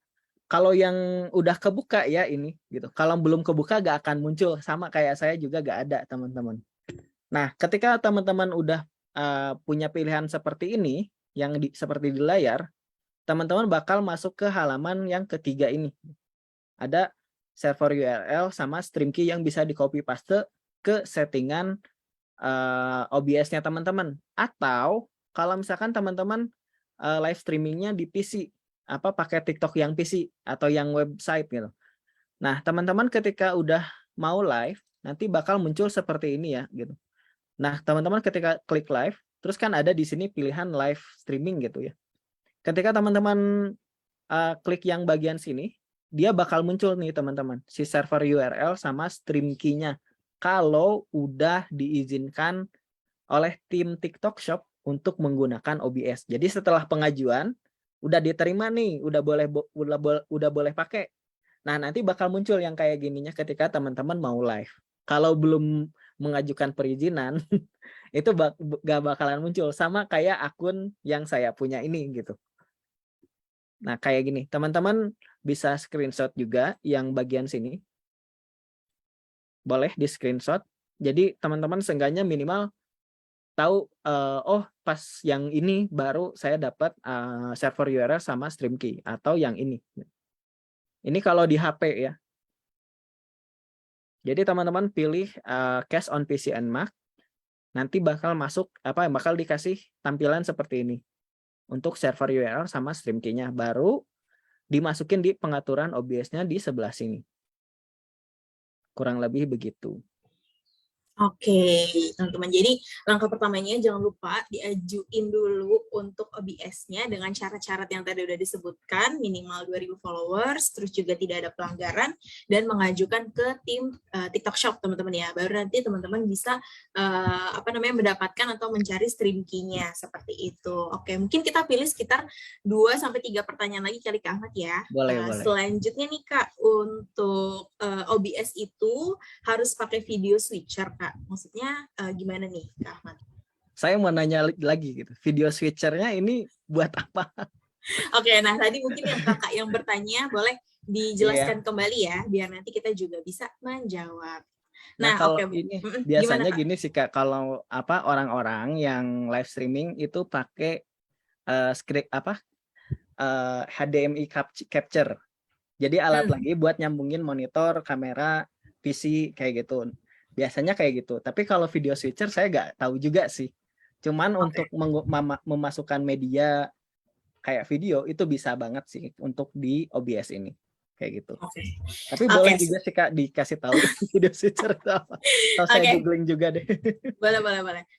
Kalau yang udah kebuka ya ini gitu. Kalau belum kebuka gak akan muncul, sama kayak saya juga gak ada teman-teman. Nah, ketika teman-teman udah punya pilihan seperti ini yang seperti di layar, teman-teman bakal masuk ke halaman yang ketiga ini. Ada server URL sama stream key yang bisa di copy paste ke settingan OBS-nya teman-teman. Atau kalau misalkan teman-teman live streamingnya di PC, pakai TikTok yang PC atau yang website gitu. Nah, teman-teman ketika udah mau live, nanti bakal muncul seperti ini ya gitu. Nah, teman-teman ketika klik live, terus kan ada di sini pilihan live streaming gitu ya. Ketika teman-teman klik yang bagian sini, dia bakal muncul nih teman-teman, si server URL sama stream key-nya. Kalau udah diizinkan oleh tim TikTok Shop untuk menggunakan OBS. Jadi setelah pengajuan, udah diterima nih, udah boleh pakai. Nah, nanti bakal muncul yang kayak gininya ketika teman-teman mau live. Kalau belum mengajukan perizinan, itu gak bakalan muncul. Sama kayak akun yang saya punya ini gitu. Nah, kayak gini. Teman-teman bisa screenshot juga yang bagian sini. Boleh di screenshot. Jadi teman-teman seenggaknya minimal tahu, oh pas yang ini baru saya dapat server URL sama stream key. Atau yang ini. Ini kalau di HP ya. Jadi teman-teman pilih cache on PC and Mac. Nanti bakal bakal dikasih tampilan seperti ini. Untuk server URL sama stream key-nya. Baru dimasukin di pengaturan OBS-nya di sebelah sini. Kurang lebih begitu. Oke, teman-teman. Jadi langkah pertamanya jangan lupa diajuin dulu untuk OBS-nya dengan syarat-syarat yang tadi udah disebutkan, minimal 2.000 followers, terus juga tidak ada pelanggaran, dan mengajukan ke tim TikTok Shop, teman-teman ya. Baru nanti teman-teman bisa mendapatkan atau mencari stream key-nya seperti itu. Oke, mungkin kita pilih sekitar 2-3 pertanyaan lagi kali Kak Ahmad ya. Boleh. Selanjutnya nih Kak, untuk OBS itu harus pakai video switcher Kak. Maksudnya gimana nih Kak Ahmad? Saya mau nanya lagi gitu. Video switchernya ini buat apa? Oke, nah tadi mungkin yang kakak yang bertanya boleh dijelaskan kembali ya, biar nanti kita juga bisa menjawab. Nah, kalau ini biasanya gini sih Kak, kalau orang-orang yang live streaming itu pakai HDMI capture. Jadi alat lagi buat nyambungin monitor, kamera, PC kayak gitu. Biasanya kayak gitu. Tapi kalau video switcher saya nggak tahu juga sih. Cuman untuk memasukkan media kayak video itu bisa banget sih untuk di OBS ini. kayak gitu. Oke. Tapi Oke. boleh juga sih Kak dikasih tahu video switcher itu apa. Atau saya Oke. googling juga deh. Boleh.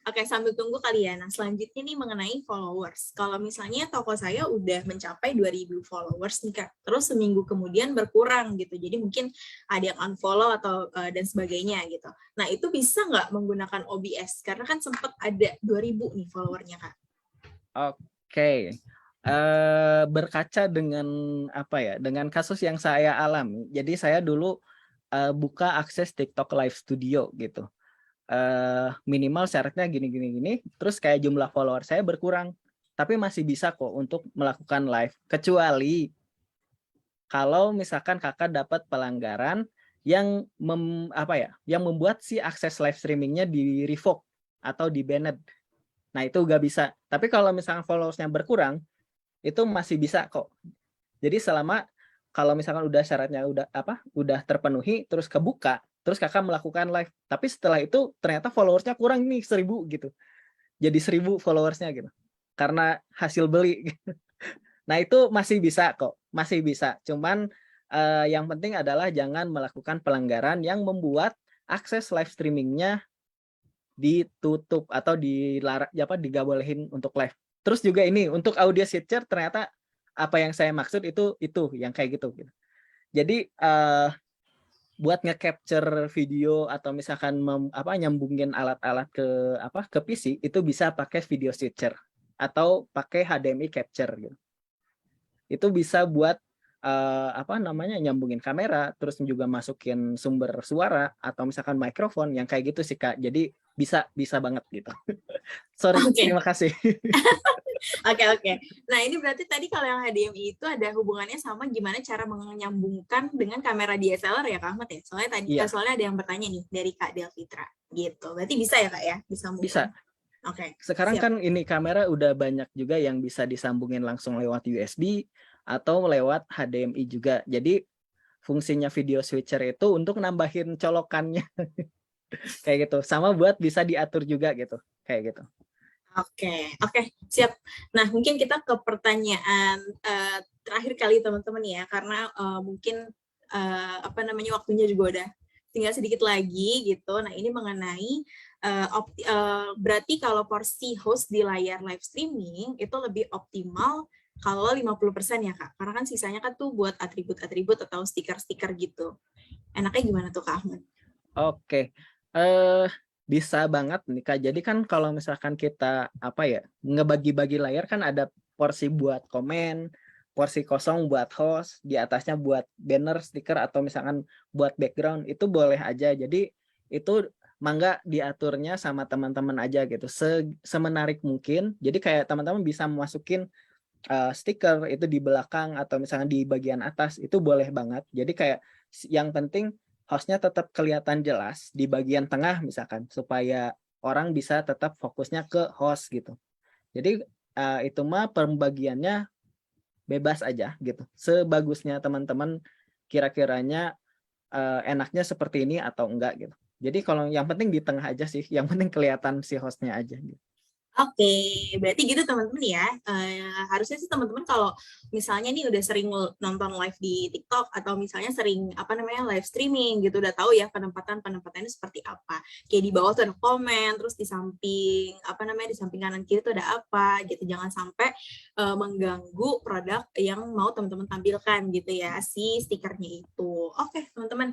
Oke, sambil tunggu kali ya. Nah, selanjutnya nih mengenai followers. Kalau misalnya toko saya udah mencapai 2.000 followers nih Kak, terus seminggu kemudian berkurang gitu. Jadi mungkin ada yang unfollow atau dan sebagainya gitu. Nah, itu bisa nggak menggunakan OBS? Karena kan sempat ada 2.000 nih followernya Kak. Oke. Berkaca dengan apa ya? Dengan kasus yang saya alami. Jadi saya dulu buka akses TikTok Live Studio gitu. Minimal syaratnya gini. Terus kayak jumlah follower saya berkurang. Tapi masih bisa kok untuk melakukan live. Kecuali kalau misalkan kakak dapat pelanggaran yang yang membuat si akses live streamingnya di revoke atau di banned. Nah itu nggak bisa. Tapi kalau misalkan followersnya berkurang, itu masih bisa kok. Jadi selama kalau misalkan udah syaratnya udah terpenuhi, terus kebuka, terus kakak melakukan live. Tapi setelah itu ternyata followersnya kurang nih 1.000 gitu. Jadi 1.000 followersnya gitu. Karena hasil beli. Nah itu masih bisa kok, masih bisa. Cuman yang penting adalah jangan melakukan pelanggaran yang membuat akses live streamingnya ditutup atau nggak bolehin untuk live. Terus juga ini untuk audio switcher ternyata apa yang saya maksud itu yang kayak gitu. Jadi buat nge-capture video atau misalkan nyambungin alat-alat ke PC itu bisa pakai video switcher atau pakai HDMI capture gitu. Itu bisa buat nyambungin kamera, terus juga masukin sumber suara atau misalkan mikrofon yang kayak gitu sih Kak. Jadi bisa banget gitu. Sorry, terima kasih. Oke. Nah ini berarti tadi kalau yang HDMI itu ada hubungannya sama gimana cara menyambungkan dengan kamera DSLR ya Kak Ahmad ya? Soalnya ada yang bertanya nih dari Kak Delfitra gitu. Berarti bisa ya Kak ya? Bisa. Oke. Sekarang siap. kan ini kamera udah banyak juga yang bisa disambungin langsung lewat USB atau lewat HDMI juga. Jadi fungsinya video switcher itu untuk nambahin colokannya. Kayak gitu. Sama buat bisa diatur juga gitu. Kayak gitu. Oke, siap. Nah, mungkin kita ke pertanyaan terakhir kali teman-teman ya, karena mungkin waktunya juga udah tinggal sedikit lagi gitu. Nah, ini mengenai berarti kalau porsi host di layar live streaming itu lebih optimal kalau 50% ya Kak. Karena kan sisanya kan tuh buat atribut-atribut atau stiker-stiker gitu. Enaknya gimana tuh Kak Ahmad? Oke. Bisa banget nih Kak. Jadi kan kalau misalkan kita ngebagi-bagi layar kan ada porsi buat komen, porsi kosong buat host, di atasnya buat banner, stiker atau misalkan buat background, itu boleh aja. Jadi itu mangga diaturnya sama teman-teman aja gitu. Semenarik mungkin. Jadi kayak teman-teman bisa masukin stiker itu di belakang atau misalkan di bagian atas, itu boleh banget. Jadi kayak yang penting hostnya tetap kelihatan jelas di bagian tengah misalkan, supaya orang bisa tetap fokusnya ke host gitu. Jadi itu mah pembagiannya bebas aja gitu. Sebagusnya teman-teman kira-kiranya enaknya seperti ini atau enggak gitu. Jadi kalau yang penting di tengah aja sih, yang penting kelihatan si hostnya aja gitu. Oke, berarti gitu teman-teman ya. Harusnya sih teman-teman kalau misalnya nih udah sering nonton live di TikTok atau misalnya sering live streaming gitu, udah tahu ya penempatannya seperti apa. Kayak di bawah tuh ada komen, terus di samping di samping kanan kiri tuh ada apa gitu. Jangan sampai mengganggu produk yang mau teman-teman tampilkan gitu ya, si stikernya itu. Oke, teman-teman.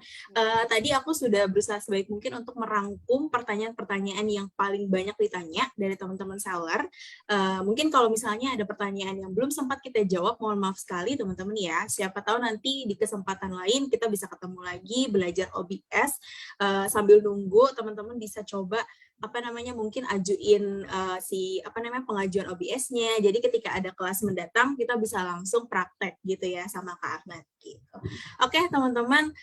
Tadi aku sudah berusaha sebaik mungkin untuk merangkum pertanyaan-pertanyaan yang paling banyak ditanya dari teman-teman seller. Mungkin kalau misalnya ada pertanyaan yang belum sempat kita jawab, mohon maaf sekali teman-teman ya. Siapa tahu nanti di kesempatan lain kita bisa ketemu lagi belajar OBS. Sambil nunggu teman-teman bisa coba mungkin ajuin pengajuan OBS-nya. Jadi ketika ada kelas mendatang kita bisa langsung praktek gitu ya sama Kak Ahmad gitu. Oke teman-teman,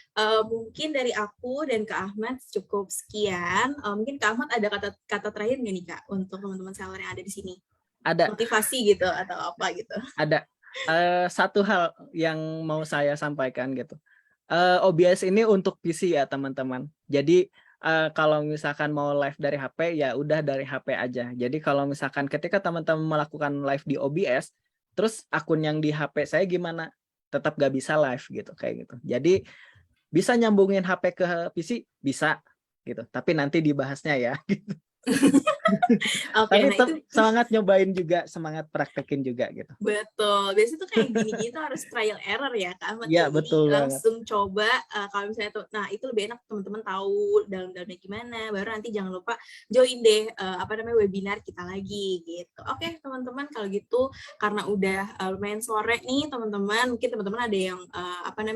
mungkin dari aku dan Kak Ahmad cukup sekian. Mungkin Kak Ahmad ada kata terakhir nggak nih Kak untuk teman-teman seller yang ada di sini? Ada. Motivasi gitu atau apa gitu? Ada. Satu hal yang mau saya sampaikan gitu. OBS ini untuk PC ya teman-teman. Jadi kalau misalkan mau live dari HP ya udah dari HP aja. Jadi kalau misalkan ketika teman-teman melakukan live di OBS, terus akun yang di HP saya gimana? tetap gak bisa live gitu kayak gitu. Jadi bisa nyambungin HP ke PC bisa gitu, tapi nanti dibahasnya ya. Gitu. Oke, Tapi nah tetap itu semangat nyobain juga, semangat praktekin juga gitu. betul. Biasanya tuh kayak gini-gini tuh harus trial error ya Kak Ahmad Iya ya. Jadi betul banget. langsung coba kalau misalnya tuh, nah itu lebih enak teman-teman tahu dalam-dalamnya gimana. Baru nanti jangan lupa join deh webinar kita lagi gitu. Oke teman-teman, kalau gitu karena udah lumayan sore nih teman-teman, mungkin teman-teman ada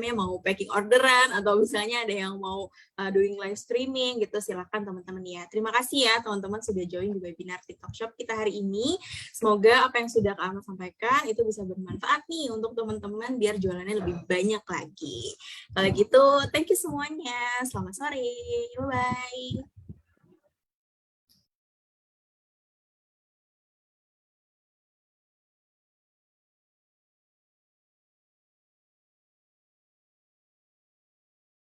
yang mau packing orderan atau misalnya ada yang mau doing live streaming gitu, silakan teman-teman ya. Terima kasih ya teman-teman sudah join di webinar TikTok Shop kita hari ini. Semoga apa yang sudah Kak Ahmad sampaikan itu bisa bermanfaat nih untuk teman-teman biar jualannya lebih banyak lagi. Kalau gitu, thank you semuanya. Selamat sore. Bye-bye.